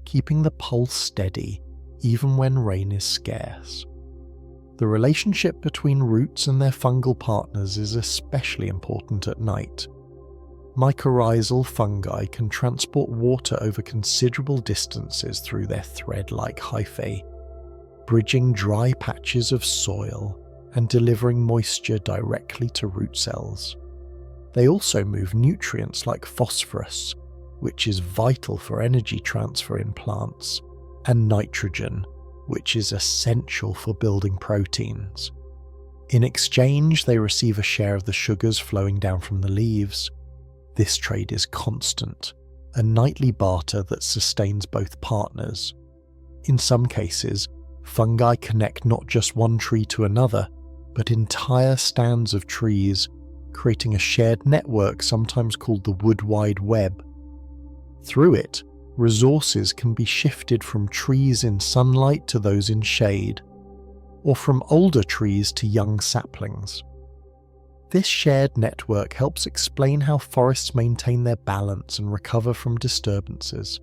keeping the pulse steady even when rain is scarce. The relationship between roots and their fungal partners is especially important at night. Mycorrhizal fungi can transport water over considerable distances through their thread-like hyphae, bridging dry patches of soil and delivering moisture directly to root cells. They also move nutrients like phosphorus, which is vital for energy transfer in plants, and nitrogen, which is essential for building proteins. In exchange, they receive a share of the sugars flowing down from the leaves. This trade is constant, a nightly barter that sustains both partners. In some cases, fungi connect not just one tree to another, but entire stands of trees, creating a shared network sometimes called the Wood Wide Web. Through it, resources can be shifted from trees in sunlight to those in shade, or from older trees to young saplings. This shared network helps explain how forests maintain their balance and recover from disturbances.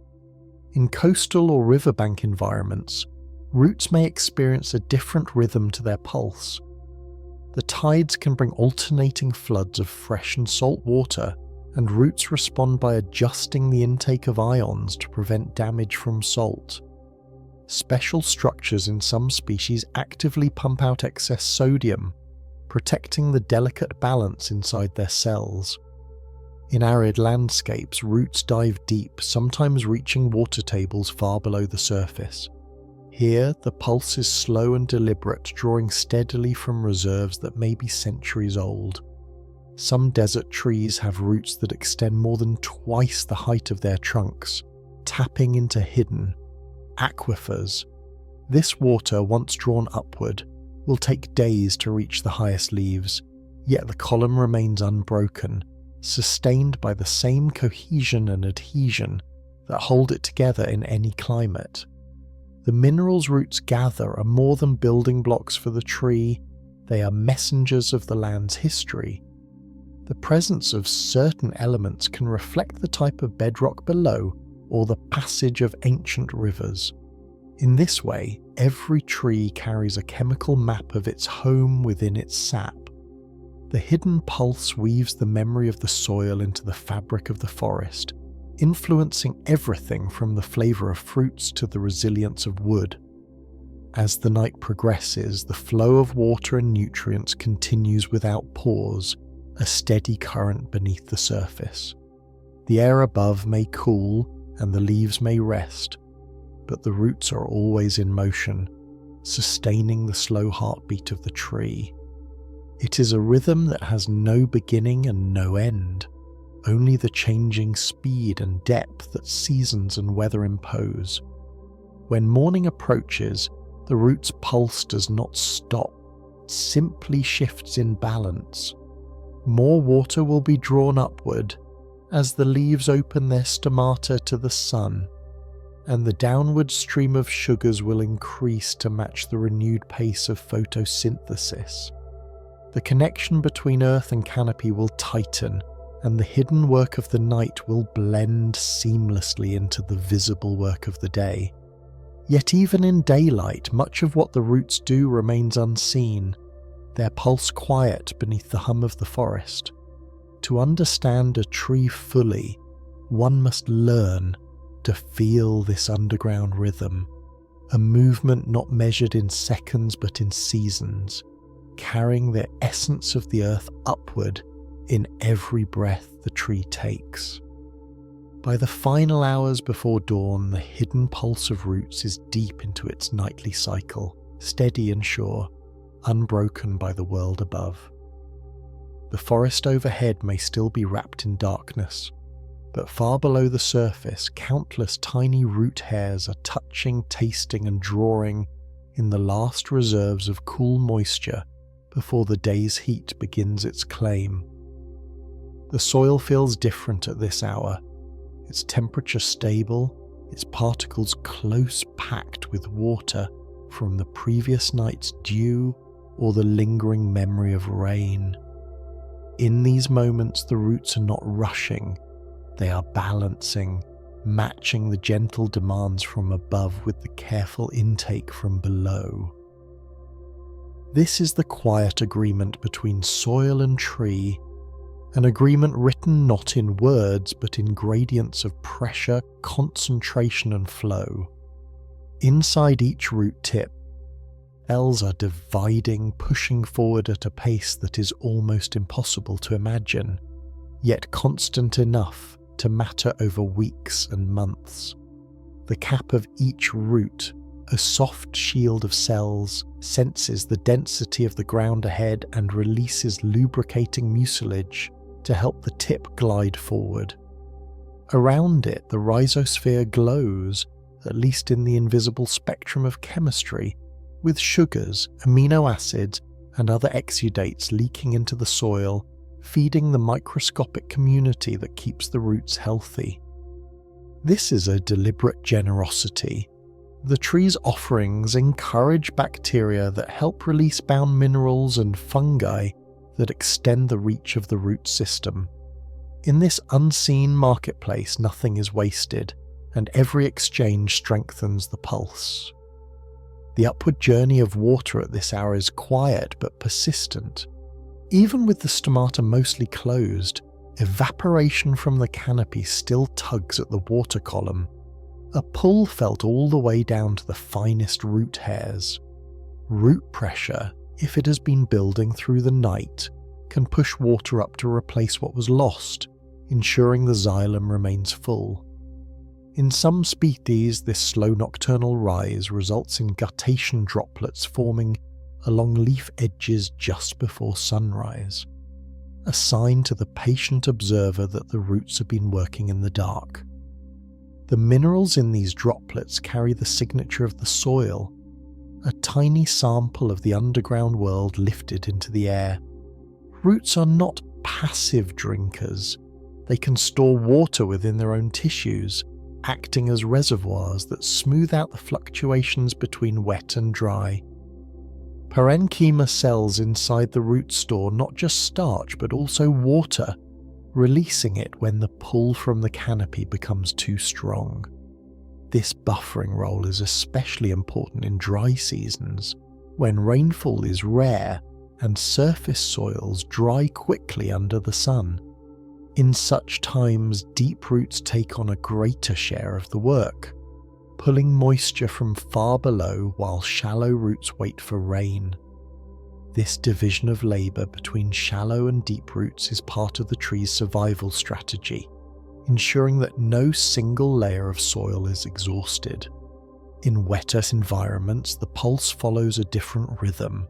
In coastal or riverbank environments, roots may experience a different rhythm to their pulse. The tides can bring alternating floods of fresh and salt water, and roots respond by adjusting the intake of ions to prevent damage from salt. Special structures in some species actively pump out excess sodium, protecting the delicate balance inside their cells. In arid landscapes, roots dive deep, sometimes reaching water tables far below the surface. Here, the pulse is slow and deliberate, drawing steadily from reserves that may be centuries old. Some desert trees have roots that extend more than twice the height of their trunks, tapping into hidden aquifers. This water, once drawn upward, will take days to reach the highest leaves, yet the column remains unbroken, sustained by the same cohesion and adhesion that hold it together in any climate. The minerals roots gather are more than building blocks for the tree, they are messengers of the land's history. The presence of certain elements can reflect the type of bedrock below or the passage of ancient rivers. In this way, every tree carries a chemical map of its home within its sap. The hidden pulse weaves the memory of the soil into the fabric of the forest, influencing everything from the flavour of fruits to the resilience of wood. As the night progresses, the flow of water and nutrients continues without pause, a steady current beneath the surface. The air above may cool and the leaves may rest, but the roots are always in motion, sustaining the slow heartbeat of the tree. It is a rhythm that has no beginning and no end, only the changing speed and depth that seasons and weather impose. When morning approaches, the root's pulse does not stop, it simply shifts in balance. More water will be drawn upward as the leaves open their stomata to the sun, and the downward stream of sugars will increase to match the renewed pace of photosynthesis. The connection between earth and canopy will tighten, and the hidden work of the night will blend seamlessly into the visible work of the day. Yet even in daylight, much of what the roots do remains unseen, their pulse quiet beneath the hum of the forest. To understand a tree fully, one must learn to feel this underground rhythm, a movement not measured in seconds but in seasons, carrying the essence of the earth upward in every breath the tree takes. By the final hours before dawn, the hidden pulse of roots is deep into its nightly cycle, steady and sure, unbroken by the world above. The forest overhead may still be wrapped in darkness, but far below the surface, countless tiny root hairs are touching, tasting and drawing in the last reserves of cool moisture before the day's heat begins its claim. The soil feels different at this hour, its temperature stable, its particles close packed with water from the previous night's dew or the lingering memory of rain. In these moments, the roots are not rushing, they are balancing, matching the gentle demands from above with the careful intake from below. This is the quiet agreement between soil and tree, an agreement written not in words but in gradients of pressure, concentration and flow. Inside each root tip, cells are dividing, pushing forward at a pace that is almost impossible to imagine, yet constant enough to matter over weeks and months. The cap of each root, a soft shield of cells, senses the density of the ground ahead and releases lubricating mucilage to help the tip glide forward. Around it, the rhizosphere glows, at least in the invisible spectrum of chemistry, with sugars, amino acids, and other exudates leaking into the soil, feeding the microscopic community that keeps the roots healthy. This is a deliberate generosity. The tree's offerings encourage bacteria that help release bound minerals and fungi that extend the reach of the root system. In this unseen marketplace, nothing is wasted, and every exchange strengthens the pulse. The upward journey of water at this hour is quiet but persistent. Even with the stomata mostly closed, evaporation from the canopy still tugs at the water column, a pull felt all the way down to the finest root hairs. Root pressure, if it has been building through the night, can push water up to replace what was lost, ensuring the xylem remains full. In some species, this slow nocturnal rise results in guttation droplets forming along leaf edges just before sunrise, a sign to the patient observer that the roots have been working in the dark. The minerals in these droplets carry the signature of the soil, a tiny sample of the underground world lifted into the air. Roots are not passive drinkers. They can store water within their own tissues, acting as reservoirs that smooth out the fluctuations between wet and dry. Parenchyma cells inside the root store not just starch but also water, releasing it when the pull from the canopy becomes too strong. This buffering role is especially important in dry seasons, when rainfall is rare and surface soils dry quickly under the sun. In such times, deep roots take on a greater share of the work, pulling moisture from far below while shallow roots wait for rain. This division of labour between shallow and deep roots is part of the tree's survival strategy, ensuring that no single layer of soil is exhausted. In wetter environments, the pulse follows a different rhythm.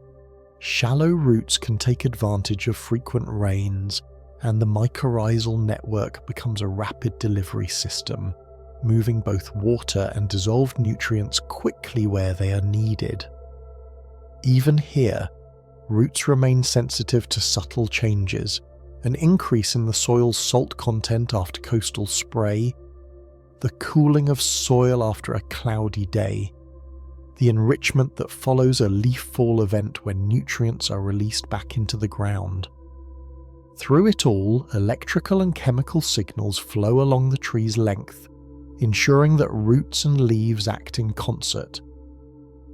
Shallow roots can take advantage of frequent rains, and the mycorrhizal network becomes a rapid delivery system, moving both water and dissolved nutrients quickly where they are needed. Even here, roots remain sensitive to subtle changes, an increase in the soil's salt content after coastal spray, the cooling of soil after a cloudy day, the enrichment that follows a leaf fall event when nutrients are released back into the ground. Through it all, electrical and chemical signals flow along the tree's length, ensuring that roots and leaves act in concert.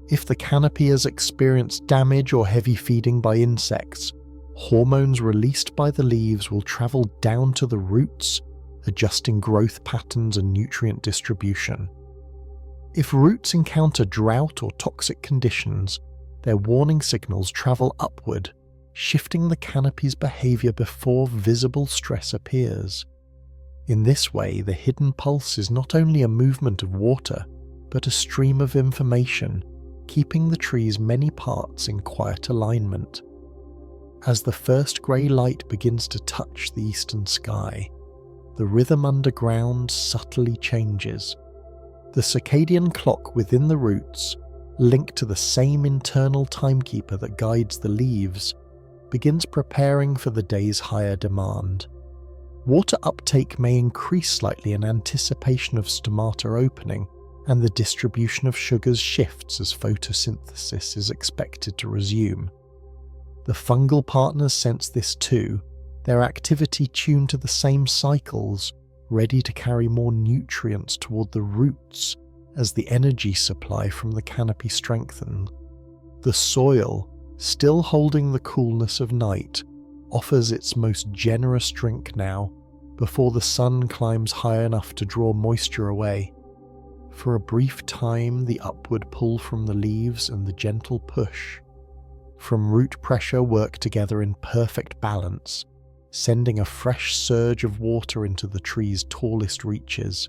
If the canopy has experienced damage or heavy feeding by insects, hormones released by the leaves will travel down to the roots, adjusting growth patterns and nutrient distribution. If roots encounter drought or toxic conditions, their warning signals travel upward, shifting the canopy's behavior before visible stress appears. In this way, the hidden pulse is not only a movement of water, but a stream of information, keeping the tree's many parts in quiet alignment. As the first grey light begins to touch the eastern sky, the rhythm underground subtly changes. The circadian clock within the roots, linked to the same internal timekeeper that guides the leaves, begins preparing for the day's higher demand. Water uptake may increase slightly in anticipation of stomata opening, and the distribution of sugars shifts as photosynthesis is expected to resume. The fungal partners sense this too, their activity tuned to the same cycles, ready to carry more nutrients toward the roots as the energy supply from the canopy strengthens. The soil, still holding the coolness of night, offers its most generous drink now, before the sun climbs high enough to draw moisture away. For a brief time, the upward pull from the leaves and the gentle push from root pressure work together in perfect balance, sending a fresh surge of water into the tree's tallest reaches.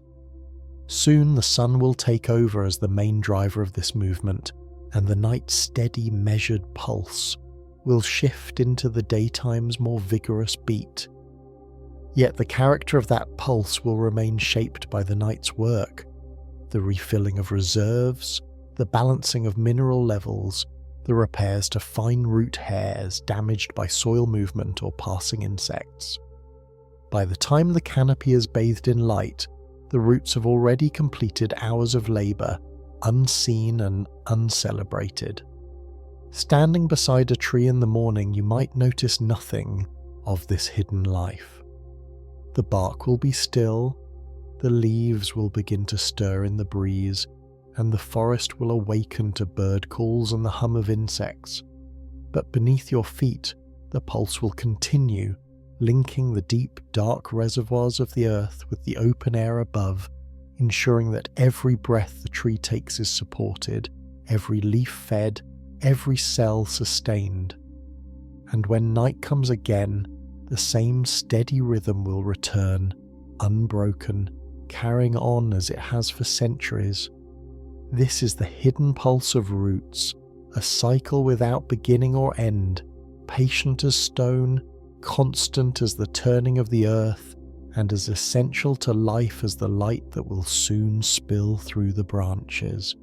Soon the sun will take over as the main driver of this movement, and the night's steady, measured pulse will shift into the daytime's more vigorous beat. Yet the character of that pulse will remain shaped by the night's work, the refilling of reserves, the balancing of mineral levels, the repairs to fine root hairs damaged by soil movement or passing insects. By the time the canopy is bathed in light, the roots have already completed hours of labour, unseen and uncelebrated. Standing beside a tree in the morning, you might notice nothing of this hidden life. The bark will be still, the leaves will begin to stir in the breeze, and the forest will awaken to bird calls and the hum of insects. But beneath your feet, the pulse will continue, linking the deep, dark reservoirs of the earth with the open air above, ensuring that every breath the tree takes is supported, every leaf fed, every cell sustained. And when night comes again, the same steady rhythm will return, unbroken, carrying on as it has for centuries. This is the hidden pulse of roots, a cycle without beginning or end, patient as stone, constant as the turning of the earth, and as essential to life as the light that will soon spill through the branches.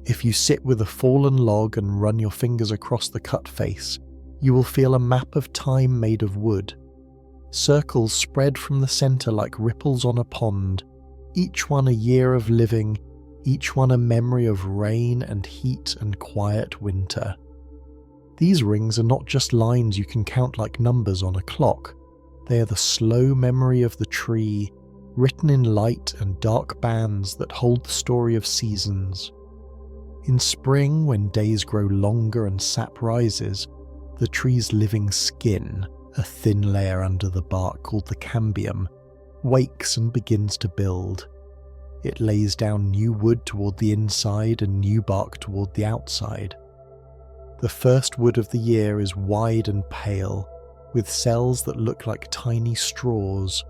If you sit with a fallen log and run your fingers across the cut face, you will feel a map of time made of wood. Circles spread from the centre like ripples on a pond, each one a year of living, each one a memory of rain and heat and quiet winter. These rings are not just lines you can count like numbers on a clock. They are the slow memory of the tree, written in light and dark bands that hold the story of seasons. In spring, when days grow longer and sap rises, the tree's living skin, a thin layer under the bark called the cambium, wakes and begins to build. It lays down new wood toward the inside and new bark toward the outside. The first wood of the year is wide and pale, with cells that look like tiny straws.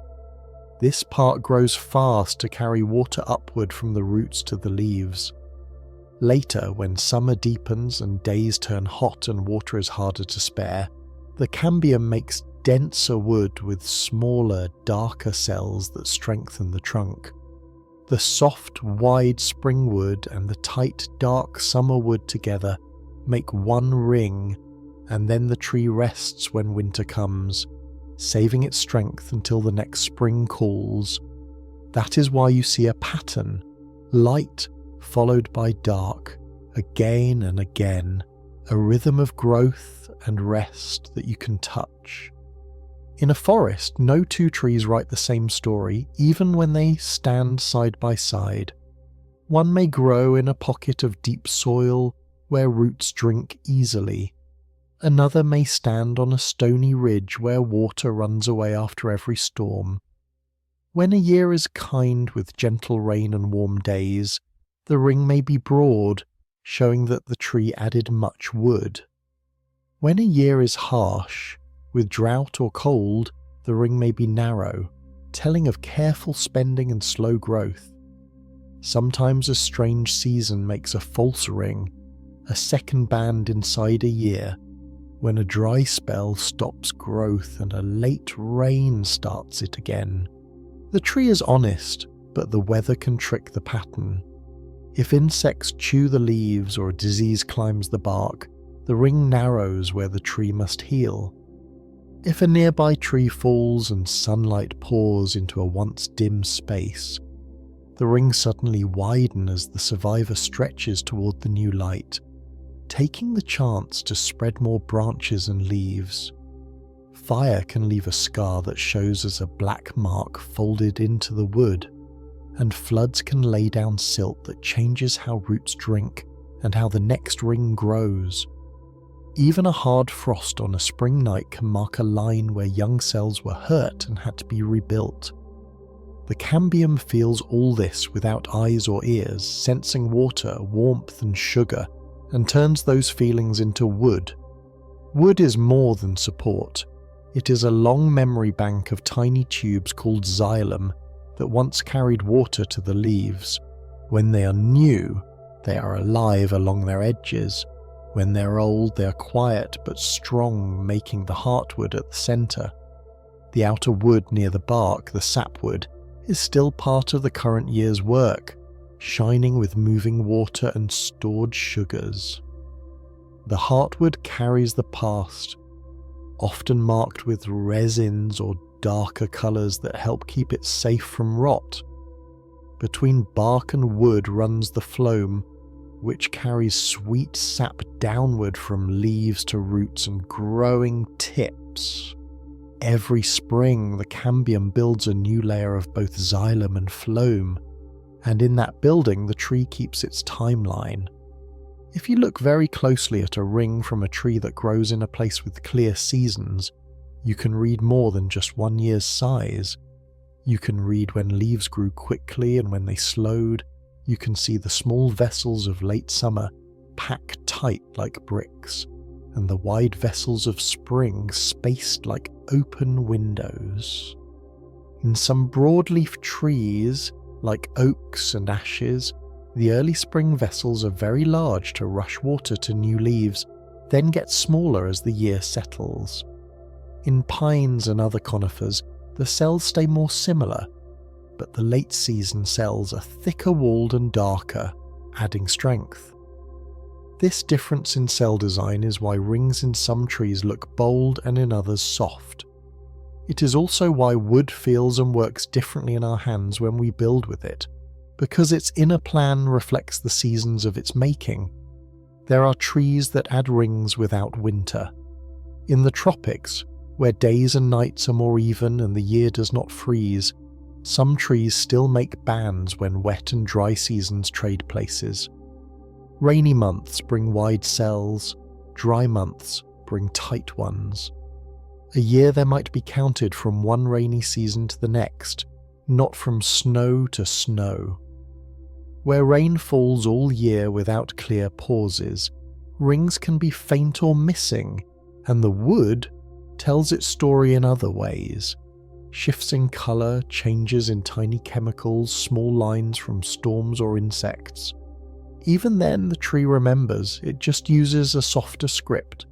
This part grows fast to carry water upward from the roots to the leaves. Later, when summer deepens and days turn hot and water is harder to spare, the cambium makes denser wood with smaller, darker cells that strengthen the trunk. The soft, wide spring wood and the tight, dark summer wood together make one ring, and then the tree rests when winter comes, saving its strength until the next spring calls. That is why you see a pattern, light followed by dark, again and again, a rhythm of growth and rest that you can touch. In a forest, no two trees write the same story, even when they stand side by side. One may grow in a pocket of deep soil where roots drink easily. Another may stand on a stony ridge where water runs away after every storm. When a year is kind with gentle rain and warm days, the ring may be broad, showing that the tree added much wood. When a year is harsh, with drought or cold, the ring may be narrow, telling of careful spending and slow growth. Sometimes a strange season makes a false ring, a second band inside a year, when a dry spell stops growth and a late rain starts it again. The tree is honest, but the weather can trick the pattern. If insects chew the leaves or a disease climbs the bark, the ring narrows where the tree must heal. If a nearby tree falls and sunlight pours into a once dim space, the rings suddenly widen as the survivor stretches toward the new light, taking the chance to spread more branches and leaves. Fire can leave a scar that shows as a black mark folded into the wood, and floods can lay down silt that changes how roots drink and how the next ring grows. Even a hard frost on a spring night can mark a line where young cells were hurt and had to be rebuilt. The cambium feels all this without eyes or ears, sensing water, warmth and sugar, and turns those feelings into wood. Wood is more than support. It is a long memory bank of tiny tubes called xylem that once carried water to the leaves. When they are new, they are alive along their edges. When they're old, they are quiet but strong, making the heartwood at the centre. The outer wood near the bark, the sapwood, is still part of the current year's work, shining with moving water and stored sugars. The heartwood carries the past, often marked with resins or darker colours that help keep it safe from rot. Between bark and wood runs the phloem, which carries sweet sap downward from leaves to roots and growing tips. Every spring, the cambium builds a new layer of both xylem and phloem, and in that building the tree keeps its timeline. If you look very closely at a ring from a tree that grows in a place with clear seasons, you can read more than just 1 year's size. You can read when leaves grew quickly and when they slowed. You can see the small vessels of late summer packed tight like bricks, and the wide vessels of spring spaced like open windows. In some broadleaf trees, like oaks and ashes, the early spring vessels are very large to rush water to new leaves, then get smaller as the year settles. In pines and other conifers, the cells stay more similar, but the late season cells are thicker walled and darker, adding strength. This difference in cell design is why rings in some trees look bold and in others soft. It is also why wood feels and works differently in our hands when we build with it, because its inner plan reflects the seasons of its making. There are trees that add rings without winter. In the tropics, where days and nights are more even and the year does not freeze, some trees still make bands when wet and dry seasons trade places. Rainy months bring wide cells, dry months bring tight ones. A year there might be counted from one rainy season to the next, not from snow to snow. Where rain falls all year without clear pauses, rings can be faint or missing, and the wood tells its story in other ways. Shifts in colour, changes in tiny chemicals, small lines from storms or insects. Even then the tree remembers, it just uses a softer script.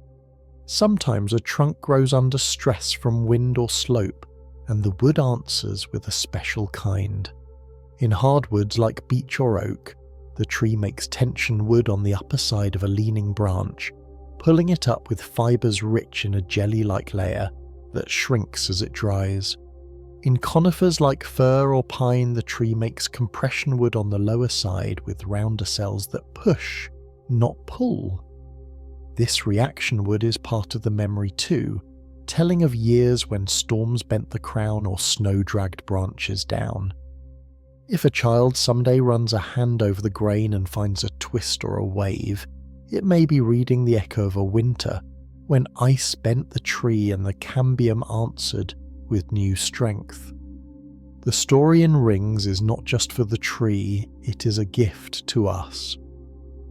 Sometimes a trunk grows under stress from wind or slope, and the wood answers with a special kind. In hardwoods like beech or oak, the tree makes tension wood on the upper side of a leaning branch, pulling it up with fibres rich in a jelly-like layer that shrinks as it dries. In conifers like fir or pine, the tree makes compression wood on the lower side with rounder cells that push, not pull. This reaction wood is part of the memory too, telling of years when storms bent the crown or snow dragged branches down. If a child someday runs a hand over the grain and finds a twist or a wave, it may be reading the echo of a winter when ice bent the tree and the cambium answered with new strength. The story in rings is not just for the tree, it is a gift to us.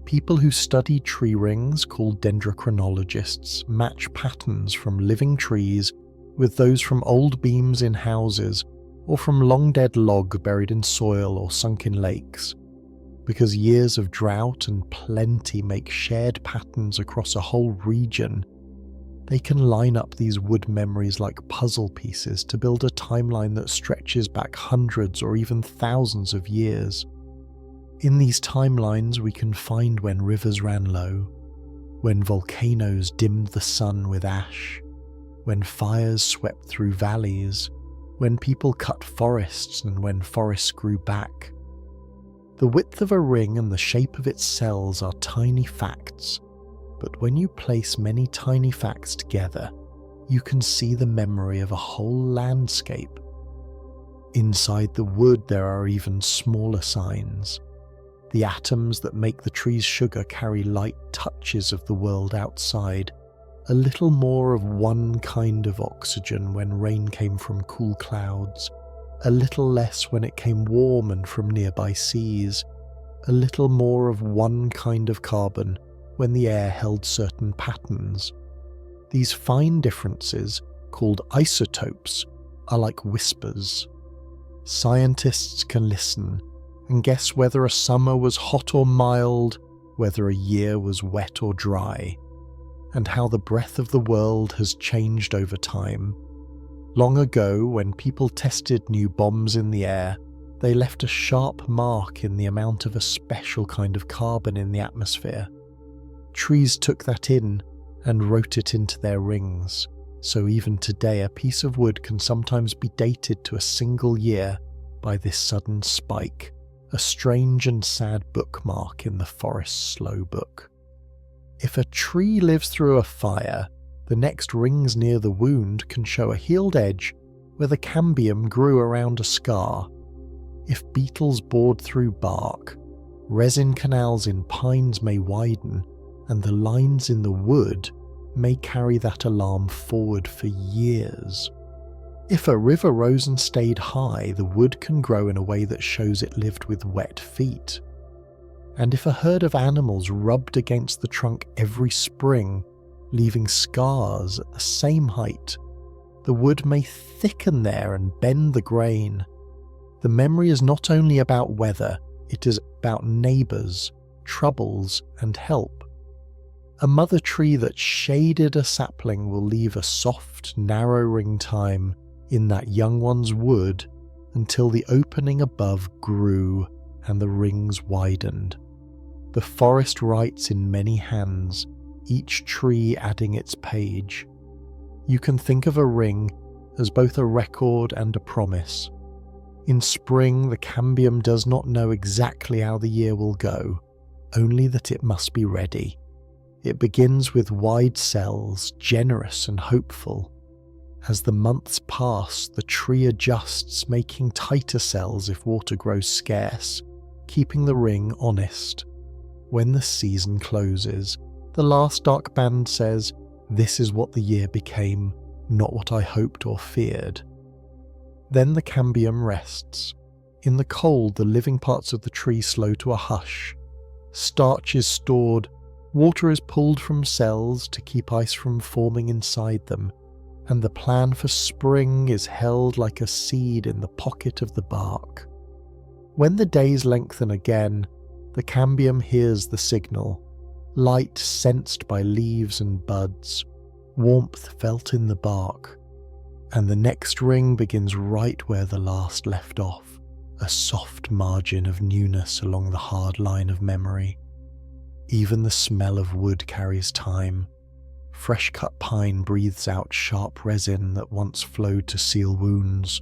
People who study tree rings, called dendrochronologists, match patterns from living trees with those from old beams in houses or from long-dead logs buried in soil or sunk in lakes. Because years of drought and plenty make shared patterns across a whole region, they can line up these wood memories like puzzle pieces to build a timeline that stretches back hundreds or even thousands of years. In these timelines we can find when rivers ran low, when volcanoes dimmed the sun with ash, when fires swept through valleys, when people cut forests and when forests grew back. The width of a ring and the shape of its cells are tiny facts, but when you place many tiny facts together, you can see the memory of a whole landscape. Inside the wood there are even smaller signs. The atoms that make the tree's sugar carry light touches of the world outside, a little more of one kind of oxygen when rain came from cool clouds, a little less when it came warm and from nearby seas, a little more of one kind of carbon when the air held certain patterns. These fine differences, called isotopes, are like whispers. Scientists can listen and guess whether a summer was hot or mild, whether a year was wet or dry, and how the breath of the world has changed over time. Long ago, when people tested new bombs in the air, they left a sharp mark in the amount of a special kind of carbon in the atmosphere. Trees took that in and wrote it into their rings, so even today a piece of wood can sometimes be dated to a single year by this sudden spike, a strange and sad bookmark in the forest's slow book. If a tree lives through a fire, the next rings near the wound can show a healed edge where the cambium grew around a scar. If beetles bored through bark, resin canals in pines may widen, and the lines in the wood may carry that alarm forward for years. If a river rose and stayed high, the wood can grow in a way that shows it lived with wet feet. And if a herd of animals rubbed against the trunk every spring, leaving scars at the same height, the wood may thicken there and bend the grain. The memory is not only about weather, it is about neighbours, troubles, and help. A mother tree that shaded a sapling will leave a soft, narrow-ring time in that young one's wood until the opening above grew and the rings widened. The forest writes in many hands, each tree adding its page. You can think of a ring as both a record and a promise. In spring, the cambium does not know exactly how the year will go, only that it must be ready. It begins with wide cells, generous and hopeful. As the months pass, the tree adjusts, making tighter cells if water grows scarce, keeping the ring honest. When the season closes, the last dark band says, "This is what the year became, not what I hoped or feared." Then the cambium rests. In the cold, the living parts of the tree slow to a hush. Starch is stored, water is pulled from cells to keep ice from forming inside them, and the plan for spring is held like a seed in the pocket of the bark. When the days lengthen again, the cambium hears the signal, light sensed by leaves and buds, warmth felt in the bark, and the next ring begins right where the last left off, a soft margin of newness along the hard line of memory. Even the smell of wood carries time. Fresh-cut pine breathes out sharp resin that once flowed to seal wounds.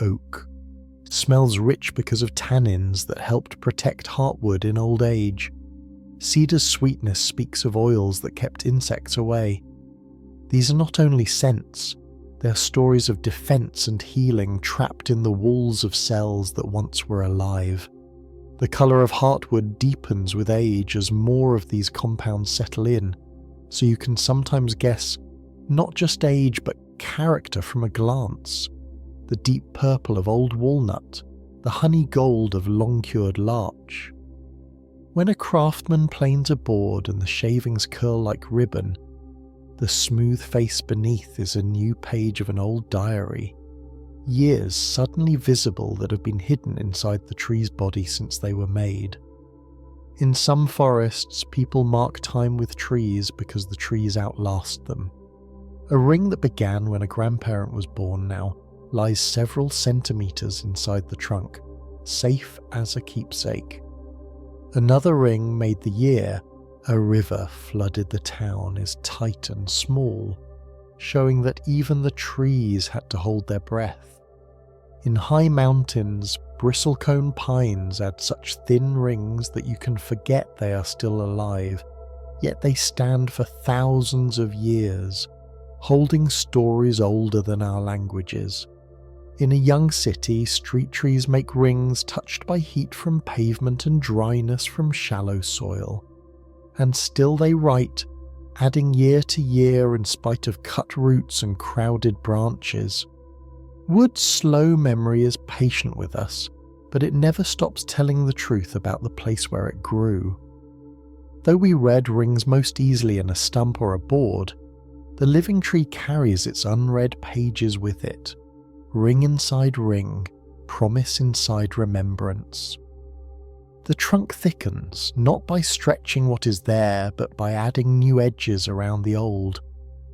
oak. It smells rich because of tannins that helped protect heartwood in old age. Cedar's sweetness speaks of oils that kept insects away. These are not only scents, they are stories of defense and healing trapped in the walls of cells that once were alive. The colour of heartwood deepens with age as more of these compounds settle in, so you can sometimes guess not just age but character from a glance. The deep purple of old walnut, the honey gold of long-cured larch. When a craftsman planes a board and the shavings curl like ribbon, the smooth face beneath is a new page of an old diary. Years suddenly visible that have been hidden inside the tree's body since they were made. In some forests, people mark time with trees because the trees outlast them. A ring that began when a grandparent was born now lies several centimetres inside the trunk, safe as a keepsake. Another ring made the year a river flooded the town is tight and small, showing that even the trees had to hold their breath. In high mountains, bristlecone pines add such thin rings that you can forget they are still alive, yet they stand for thousands of years, holding stories older than our languages. In a young city, street trees make rings touched by heat from pavement and dryness from shallow soil. And still they write, adding year to year in spite of cut roots and crowded branches. Wood's slow memory is patient with us, but it never stops telling the truth about the place where it grew. Though we read rings most easily in a stump or a board, the living tree carries its unread pages with it. Ring inside ring, promise inside remembrance. The trunk thickens, not by stretching what is there, but by adding new edges around the old,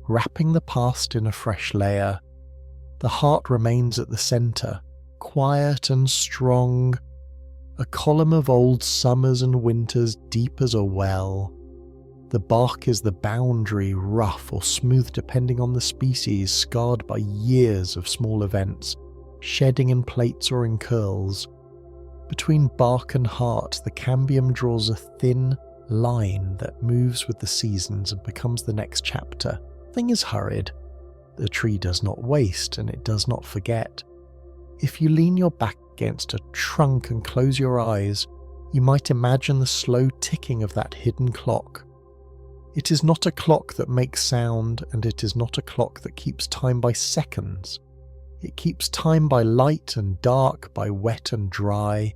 wrapping the past in a fresh layer. The heart remains at the centre, quiet and strong, a column of old summers and winters deep as a well. The bark is the boundary, rough or smooth depending on the species, scarred by years of small events, shedding in plaits or in curls. Between bark and heart, the cambium draws a thin line that moves with the seasons and becomes the next chapter. Nothing is hurried. The tree does not waste and it does not forget. If you lean your back against a trunk and close your eyes, you might imagine the slow ticking of that hidden clock. It is not a clock that makes sound, and it is not a clock that keeps time by seconds. It keeps time by light and dark, by wet and dry,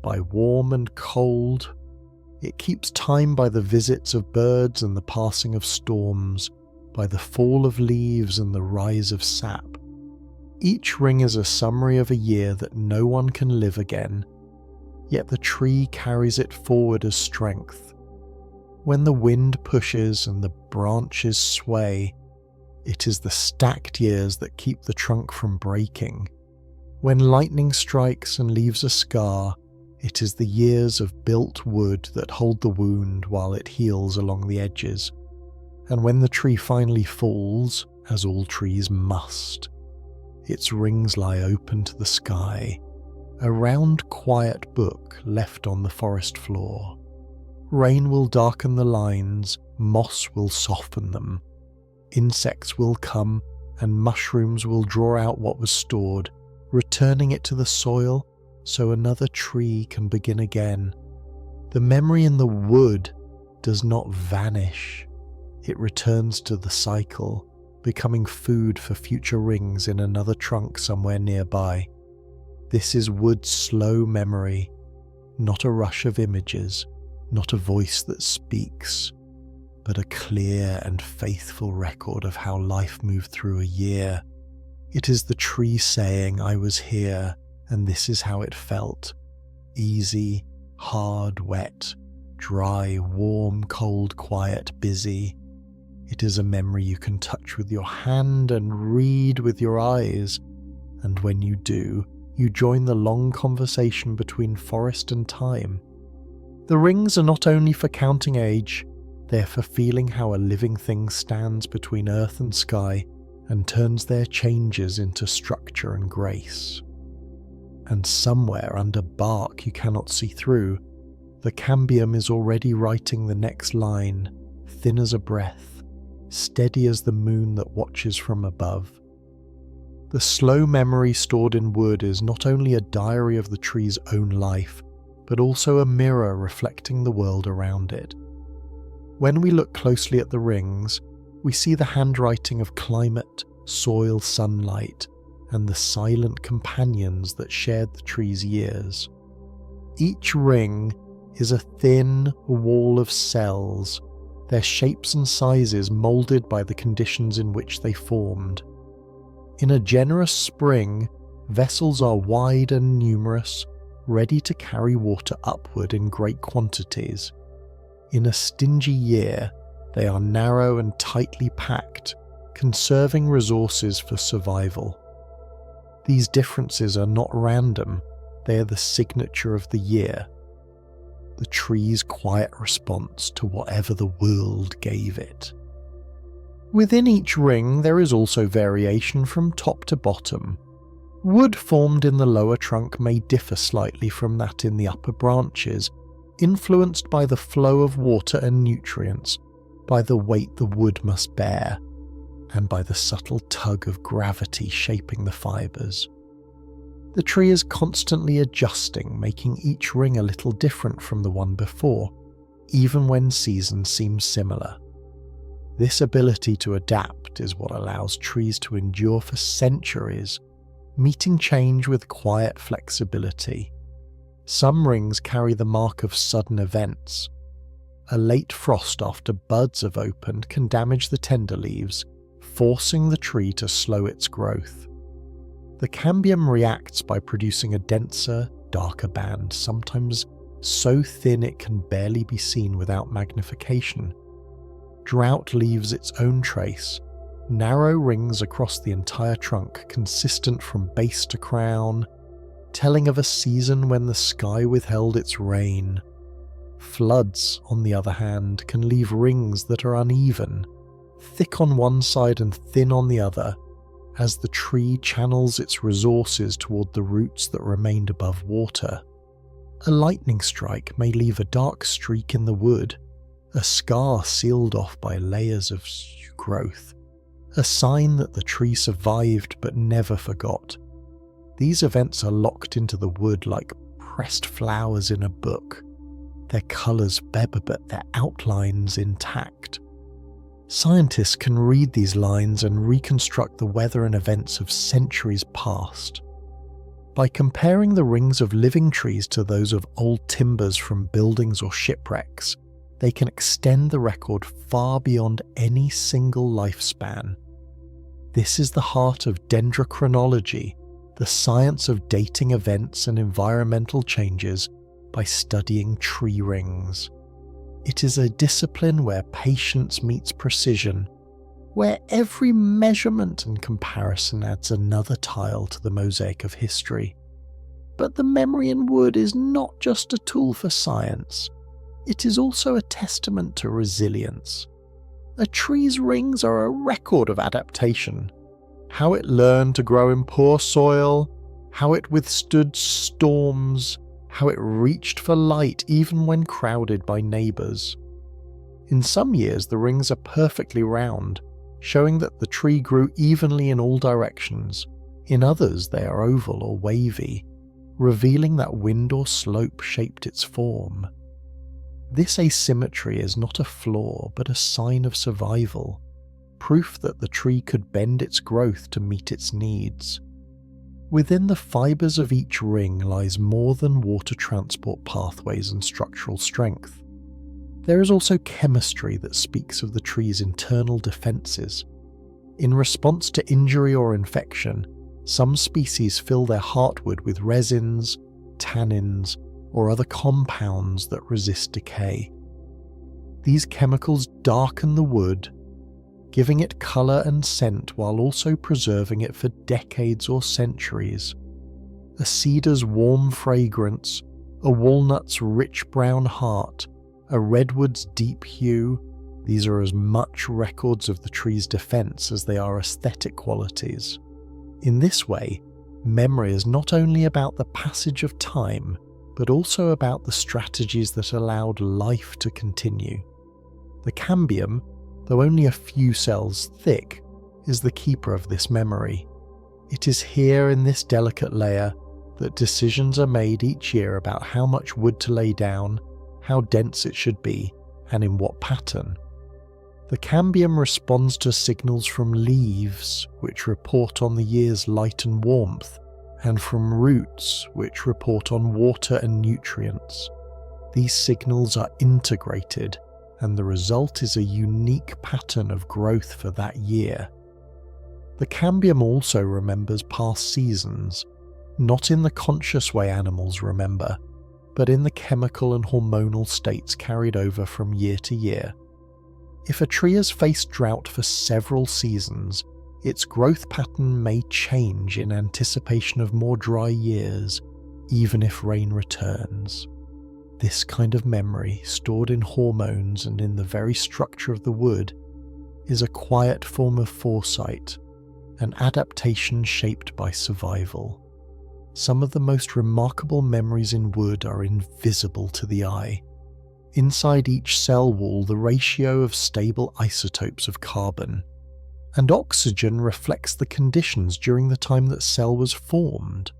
by warm and cold. It keeps time by the visits of birds and the passing of storms, by the fall of leaves and the rise of sap. Each ring is a summary of a year that no one can live again, yet the tree carries it forward as strength. When the wind pushes and the branches sway, it is the stacked years that keep the trunk from breaking. When lightning strikes and leaves a scar, it is the years of built wood that hold the wound while it heals along the edges. And when the tree finally falls, as all trees must, its rings lie open to the sky, a round quiet book left on the forest floor. Rain will darken the lines, moss will soften them. Insects will come, and mushrooms will draw out what was stored, returning it to the soil so another tree can begin again. The memory in the wood does not vanish. It returns to the cycle, becoming food for future rings in another trunk somewhere nearby. This is wood's slow memory, not a rush of images, not a voice that speaks, but a clear and faithful record of how life moved through a year. It is the tree saying, I was here, and this is how it felt. Easy, hard, wet, dry, warm, cold, quiet, busy. It is a memory you can touch with your hand and read with your eyes, and when you do, you join the long conversation between forest and time. The rings are not only for counting age, they are for feeling how a living thing stands between earth and sky and turns their changes into structure and grace. and somewhere under bark you cannot see through, the cambium is already writing the next line, thin as a breath, steady as the moon that watches from above. The slow memory stored in wood is not only a diary of the tree's own life, but also a mirror reflecting the world around it. When we look closely at the rings, we see the handwriting of climate, soil, sunlight, and the silent companions that shared the tree's years. Each ring is a thin wall of cells, their shapes and sizes moulded by the conditions in which they formed. In a generous spring, vessels are wide and numerous, ready to carry water upward in great quantities. In a stingy year, they are narrow and tightly packed, conserving resources for survival. These differences are not random, they are the signature of the year, the tree's quiet response to whatever the world gave it. Within each ring there is also variation from top to bottom. Wood formed in the lower trunk may differ slightly from that in the upper branches, influenced by the flow of water and nutrients, by the weight the wood must bear, and by the subtle tug of gravity shaping the fibres. The tree is constantly adjusting, making each ring a little different from the one before, even when seasons seem similar. This ability to adapt is what allows trees to endure for centuries, meeting change with quiet flexibility. Some rings carry the mark of sudden events. A late frost after buds have opened can damage the tender leaves, forcing the tree to slow its growth. The cambium reacts by producing a denser, darker band, sometimes so thin it can barely be seen without magnification. Drought leaves its own trace, narrow rings across the entire trunk, consistent from base to crown, telling of a season when the sky withheld its rain. Floods, on the other hand, can leave rings that are uneven, thick on one side and thin on the other, as the tree channels its resources toward the roots that remained above water. A lightning strike may leave a dark streak in the wood, a scar sealed off by layers of growth, a sign that the tree survived but never forgot. These events are locked into the wood like pressed flowers in a book, their colours vivid but their outlines intact. Scientists can read these lines and reconstruct the weather and events of centuries past. By comparing the rings of living trees to those of old timbers from buildings or shipwrecks, they can extend the record far beyond any single lifespan. This is the heart of dendrochronology, the science of dating events and environmental changes by studying tree rings. It is a discipline where patience meets precision, where every measurement and comparison adds another tile to the mosaic of history. But the memory in wood is not just a tool for science, it is also a testament to resilience. A tree's rings are a record of adaptation. How it learned to grow in poor soil, how it withstood storms, how it reached for light even when crowded by neighbours. In some years the rings are perfectly round, showing that the tree grew evenly in all directions. In others they are oval or wavy, revealing that wind or slope shaped its form. This asymmetry is not a flaw but a sign of survival, proof that the tree could bend its growth to meet its needs. Within the fibres of each ring lies more than water transport pathways and structural strength. There is also chemistry that speaks of the tree's internal defences. In response to injury or infection, some species fill their heartwood with resins, tannins, or other compounds that resist decay. These chemicals darken the wood, giving it colour and scent while also preserving it for decades or centuries. A cedar's warm fragrance, a walnut's rich brown heart, a redwood's deep hue, these are as much records of the tree's defence as they are aesthetic qualities. In this way, memory is not only about the passage of time, but also about the strategies that allowed life to continue. The cambium, though only a few cells thick, is the keeper of this memory. It is here in this delicate layer that decisions are made each year about how much wood to lay down, how dense it should be, and in what pattern. The cambium responds to signals from leaves, which report on the year's light and warmth, and from roots, which report on water and nutrients. These signals are integrated, and the result is a unique pattern of growth for that year. The cambium also remembers past seasons, not in the conscious way animals remember, but in the chemical and hormonal states carried over from year to year. If a tree has faced drought for several seasons, its growth pattern may change in anticipation of more dry years, even if rain returns. This kind of memory, stored in hormones and in the very structure of the wood, is a quiet form of foresight, an adaptation shaped by survival. Some of the most remarkable memories in wood are invisible to the eye. Inside each cell wall, the ratio of stable isotopes of carbon and oxygen reflects the conditions during the time that cell was formed.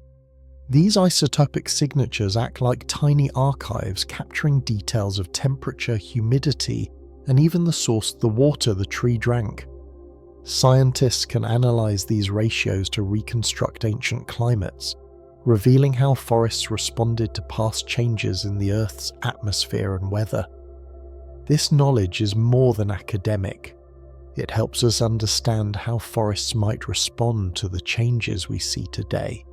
These isotopic signatures act like tiny archives, capturing details of temperature, humidity, and even the source of the water the tree drank. Scientists can analyze these ratios to reconstruct ancient climates, revealing how forests responded to past changes in the Earth's atmosphere and weather. This knowledge is more than academic. It helps us understand how forests might respond to the changes we see today.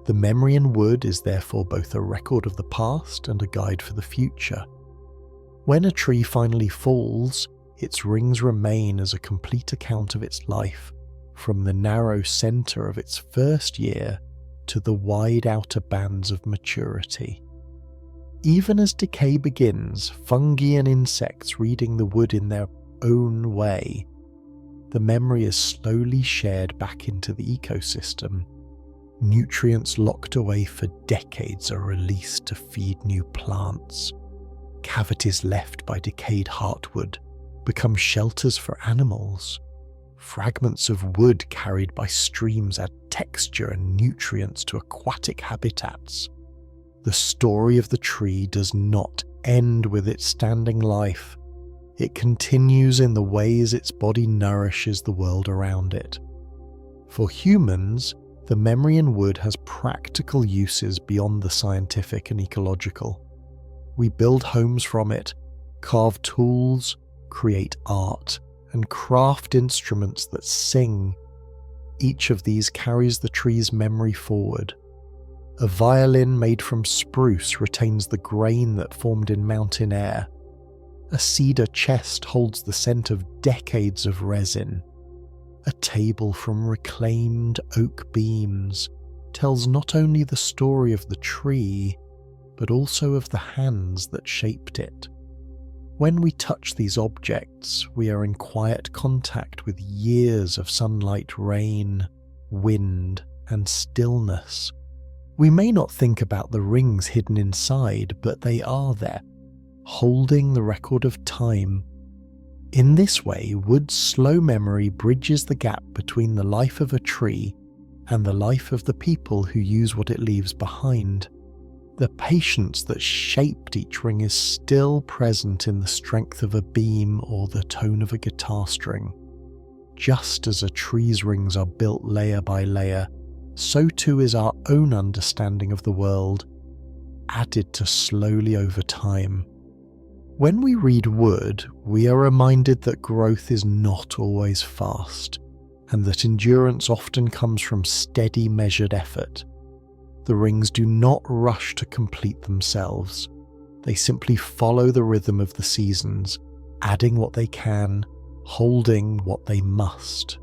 The memory in wood is therefore both a record of the past and a guide for the future. When a tree finally falls, its rings remain as a complete account of its life, from the narrow center of its first year to the wide outer bands of maturity. Even as decay begins, fungi and insects reading the wood in their own way, the memory is slowly shared back into the ecosystem. Nutrients locked away for decades are released to feed new plants. Cavities left by decayed heartwood become shelters for animals. Fragments of wood carried by streams add texture and nutrients to aquatic habitats. The story of the tree does not end with its standing life. It continues in the ways its body nourishes the world around it. For humans, the memory in wood has practical uses beyond the scientific and ecological. We build homes from it, carve tools, create art, and craft instruments that sing. Each of these carries the tree's memory forward. A violin made from spruce retains the grain that formed in mountain air. A cedar chest holds the scent of decades of resin. A table from reclaimed oak beams tells not only the story of the tree, but also of the hands that shaped it. When we touch these objects, we are in quiet contact with years of sunlight, rain, wind, and stillness. We may not think about the rings hidden inside, but they are there, holding the record of time. In this way, wood's slow memory bridges the gap between the life of a tree and the life of the people who use what it leaves behind. The patience that shaped each ring is still present in the strength of a beam or the tone of a guitar string. Just as a tree's rings are built layer by layer, so too is our own understanding of the world, added to slowly over time. When we read wood, we are reminded that growth is not always fast, and that endurance often comes from steady, measured effort. The rings do not rush to complete themselves. They simply follow the rhythm of the seasons, adding what they can, holding what they must.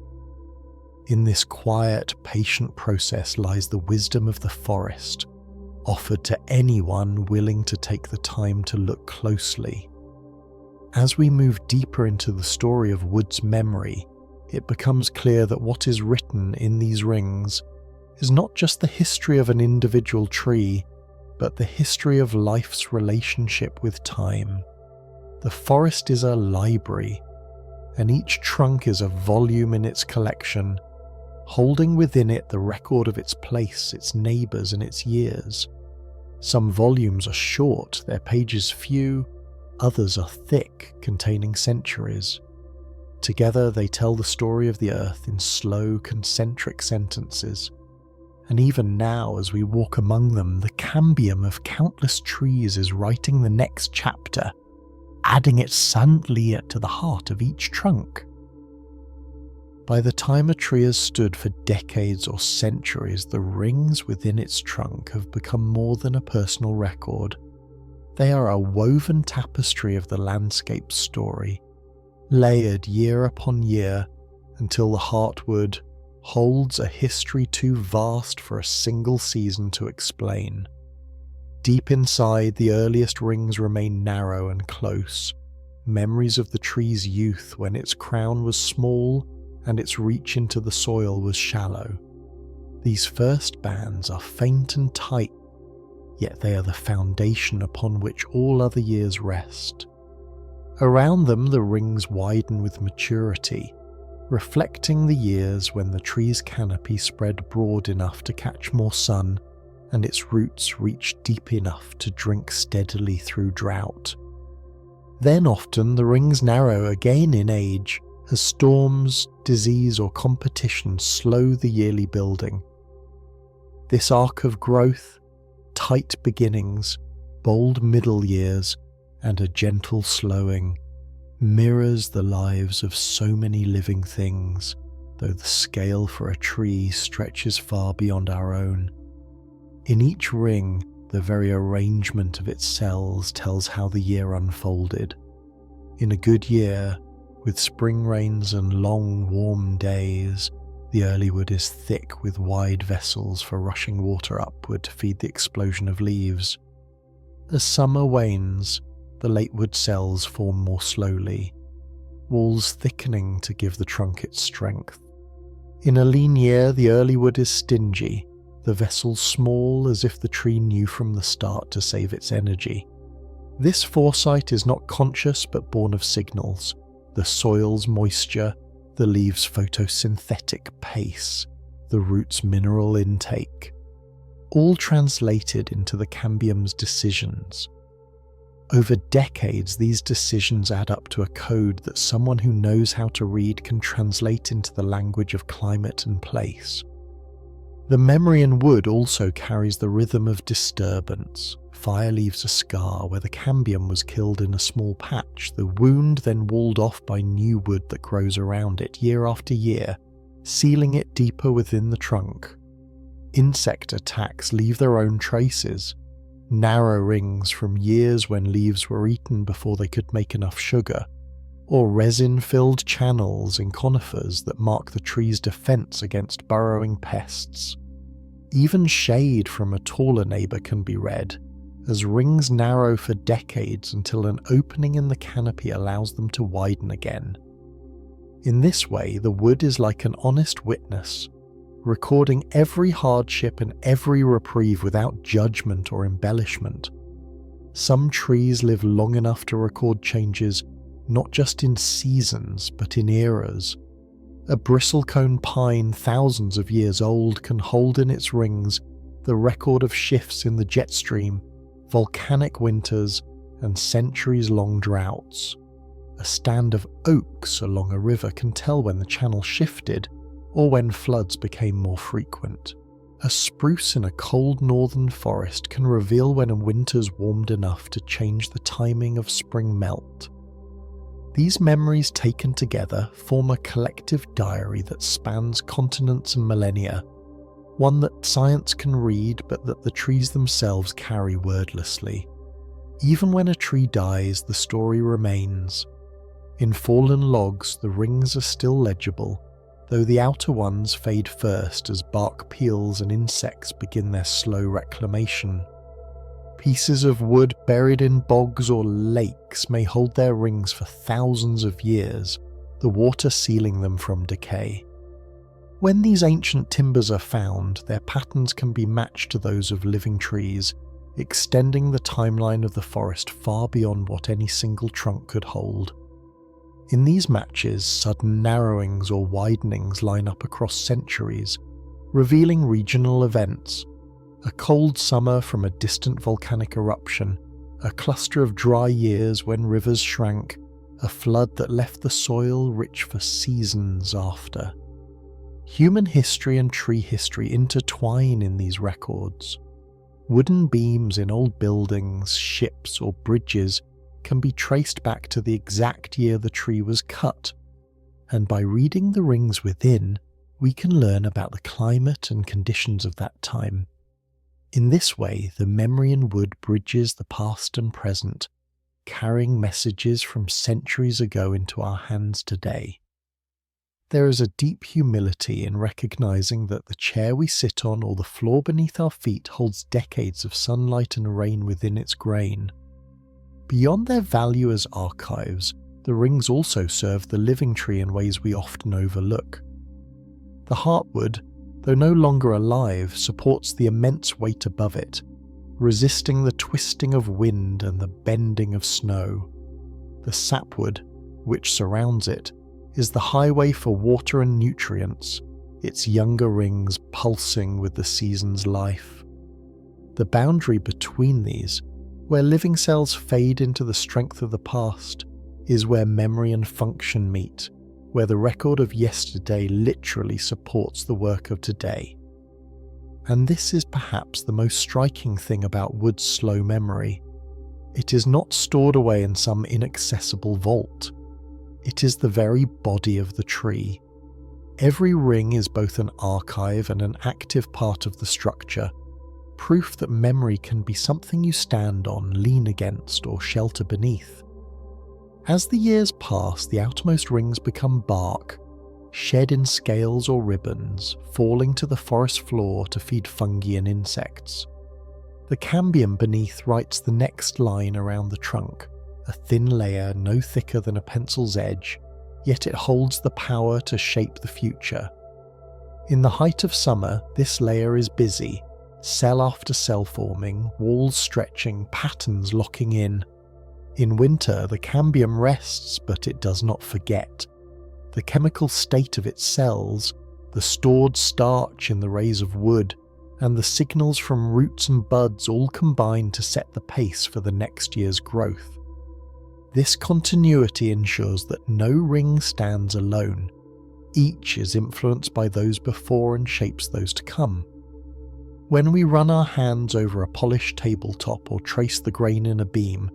In this quiet, patient process lies the wisdom of the forest, offered to anyone willing to take the time to look closely. As we move deeper into the story of wood's memory, it becomes clear that what is written in these rings is not just the history of an individual tree, but the history of life's relationship with time. The forest is a library, and each trunk is a volume in its collection, holding within it the record of its place, its neighbours, and its years. Some volumes are short, their pages few, others are thick, containing centuries. Together they tell the story of the earth in slow, concentric sentences. And even now, as we walk among them, the cambium of countless trees is writing the next chapter, adding its silently to the heart of each trunk. By the time a tree has stood for decades or centuries, the rings within its trunk have become more than a personal record. They are a woven tapestry of the landscape's story, layered year upon year until the heartwood holds a history too vast for a single season to explain. Deep inside, the earliest rings remain narrow and close, memories of the tree's youth when its crown was small and its reach into the soil was shallow. These first bands are faint and tight, yet they are the foundation upon which all other years rest. Around them the rings widen with maturity, reflecting the years when the tree's canopy spread broad enough to catch more sun and its roots reached deep enough to drink steadily through drought. Then often the rings narrow again in age as storms, disease or competition slow the yearly building. This arc of growth, tight beginnings, bold middle years, and a gentle slowing mirrors the lives of so many living things, though the scale for a tree stretches far beyond our own. In each ring, the very arrangement of its cells tells how the year unfolded. In a good year, with spring rains and long, warm days, the early wood is thick with wide vessels for rushing water upward to feed the explosion of leaves. As summer wanes, the late wood cells form more slowly, walls thickening to give the trunk its strength. In a lean year, the early wood is stingy, the vessels small as if the tree knew from the start to save its energy. This foresight is not conscious but born of signals, the soil's moisture, the leaves' photosynthetic pace, the root's mineral intake, all translated into the cambium's decisions. Over decades, these decisions add up to a code that someone who knows how to read can translate into the language of climate and place. The memory in wood also carries the rhythm of disturbance. Fire leaves a scar where the cambium was killed in a small patch, the wound then walled off by new wood that grows around it year after year, sealing it deeper within the trunk. Insect attacks leave their own traces, narrow rings from years when leaves were eaten before they could make enough sugar, or resin-filled channels in conifers that mark the tree's defense against burrowing pests. Even shade from a taller neighbor can be read, as rings narrow for decades until an opening in the canopy allows them to widen again. In this way, the wood is like an honest witness, recording every hardship and every reprieve without judgment or embellishment. Some trees live long enough to record changes not just in seasons but in eras. A bristlecone pine thousands of years old can hold in its rings the record of shifts in the jet stream, volcanic winters, and centuries-long droughts. A stand of oaks along a river can tell when the channel shifted or when floods became more frequent. A spruce in a cold northern forest can reveal when a winter's warmed enough to change the timing of spring melt. These memories taken together form a collective diary that spans continents and millennia, one that science can read but that the trees themselves carry wordlessly. Even when a tree dies, the story remains. In fallen logs, the rings are still legible, though the outer ones fade first as bark peels and insects begin their slow reclamation. Pieces of wood buried in bogs or lakes may hold their rings for thousands of years, the water sealing them from decay. When these ancient timbers are found, their patterns can be matched to those of living trees, extending the timeline of the forest far beyond what any single trunk could hold. In these matches, sudden narrowings or widenings line up across centuries, revealing regional events: a cold summer from a distant volcanic eruption, a cluster of dry years when rivers shrank, a flood that left the soil rich for seasons after. Human history and tree history intertwine in these records. Wooden beams in old buildings, ships, or bridges can be traced back to the exact year the tree was cut, and by reading the rings within, we can learn about the climate and conditions of that time. In this way, the memory in wood bridges the past and present, carrying messages from centuries ago into our hands today. There is a deep humility in recognizing that the chair we sit on or the floor beneath our feet holds decades of sunlight and rain within its grain. Beyond their value as archives, the rings also serve the living tree in ways we often overlook. The heartwood, though no longer alive, supports the immense weight above it, resisting the twisting of wind and the bending of snow. The sapwood, which surrounds it, is the highway for water and nutrients, its younger rings pulsing with the season's life. The boundary between these, where living cells fade into the strength of the past, is where memory and function meet, where the record of yesterday literally supports the work of today. And this is perhaps the most striking thing about wood's slow memory. It is not stored away in some inaccessible vault. It is the very body of the tree. Every ring is both an archive and an active part of the structure, proof that memory can be something you stand on, lean against, or shelter beneath. As the years pass, the outermost rings become bark, shed in scales or ribbons, falling to the forest floor to feed fungi and insects. The cambium beneath writes the next line around the trunk, a thin layer no thicker than a pencil's edge, yet it holds the power to shape the future. In the height of summer, this layer is busy, cell after cell forming, walls stretching, patterns locking in. In winter, the cambium rests, but it does not forget. The chemical state of its cells, the stored starch in the rays of wood, and the signals from roots and buds all combine to set the pace for the next year's growth. This continuity ensures that no ring stands alone. Each is influenced by those before and shapes those to come. When we run our hands over a polished tabletop or trace the grain in a beam,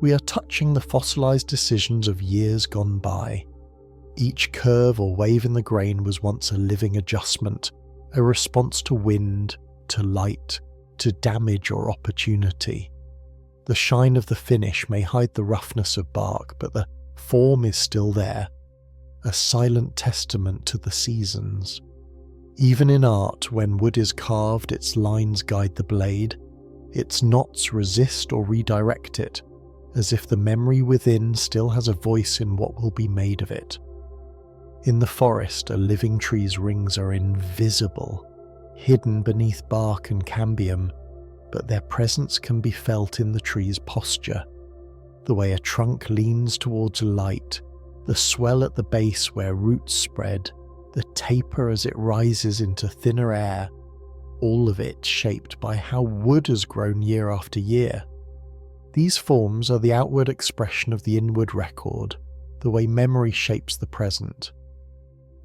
we are touching the fossilized decisions of years gone by. Each curve or wave in the grain was once a living adjustment, a response to wind, to light, to damage or opportunity. The shine of the finish may hide the roughness of bark, but the form is still there, a silent testament to the seasons. Even in art, when wood is carved, its lines guide the blade, its knots resist or redirect it, as if the memory within still has a voice in what will be made of it. In the forest, a living tree's rings are invisible, hidden beneath bark and cambium, but their presence can be felt in the tree's posture. The way a trunk leans towards light, the swell at the base where roots spread, the taper as it rises into thinner air, all of it shaped by how wood has grown year after year. These forms are the outward expression of the inward record, the way memory shapes the present.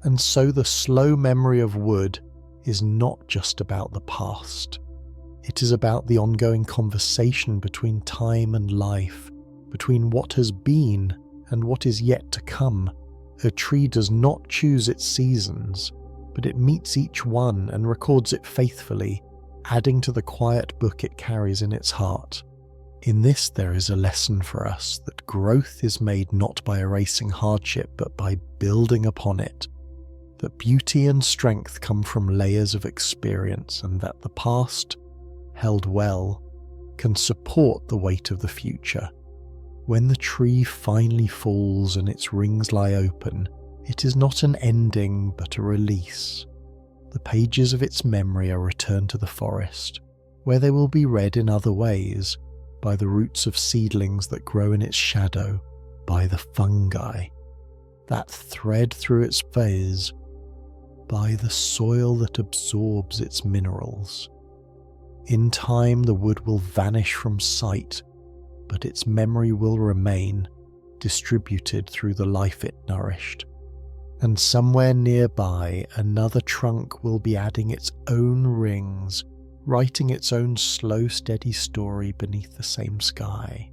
And so the slow memory of wood is not just about the past. It is about the ongoing conversation between time and life, between what has been and what is yet to come. A tree does not choose its seasons, but it meets each one and records it faithfully, adding to the quiet book it carries in its heart. In this there is a lesson for us that growth is made not by erasing hardship but by building upon it, that beauty and strength come from layers of experience, and that the past, held well, can support the weight of the future. When the tree finally falls and its rings lie open, it is not an ending but a release, the pages of its memory are returned to the forest, where they will be read in other ways, by the roots of seedlings that grow in its shadow, by the fungi that thread through its phase, by the soil that absorbs its minerals. In time, the wood will vanish from sight, but its memory will remain, distributed through the life it nourished. And somewhere nearby, another trunk will be adding its own rings, writing its own slow, steady story beneath the same sky.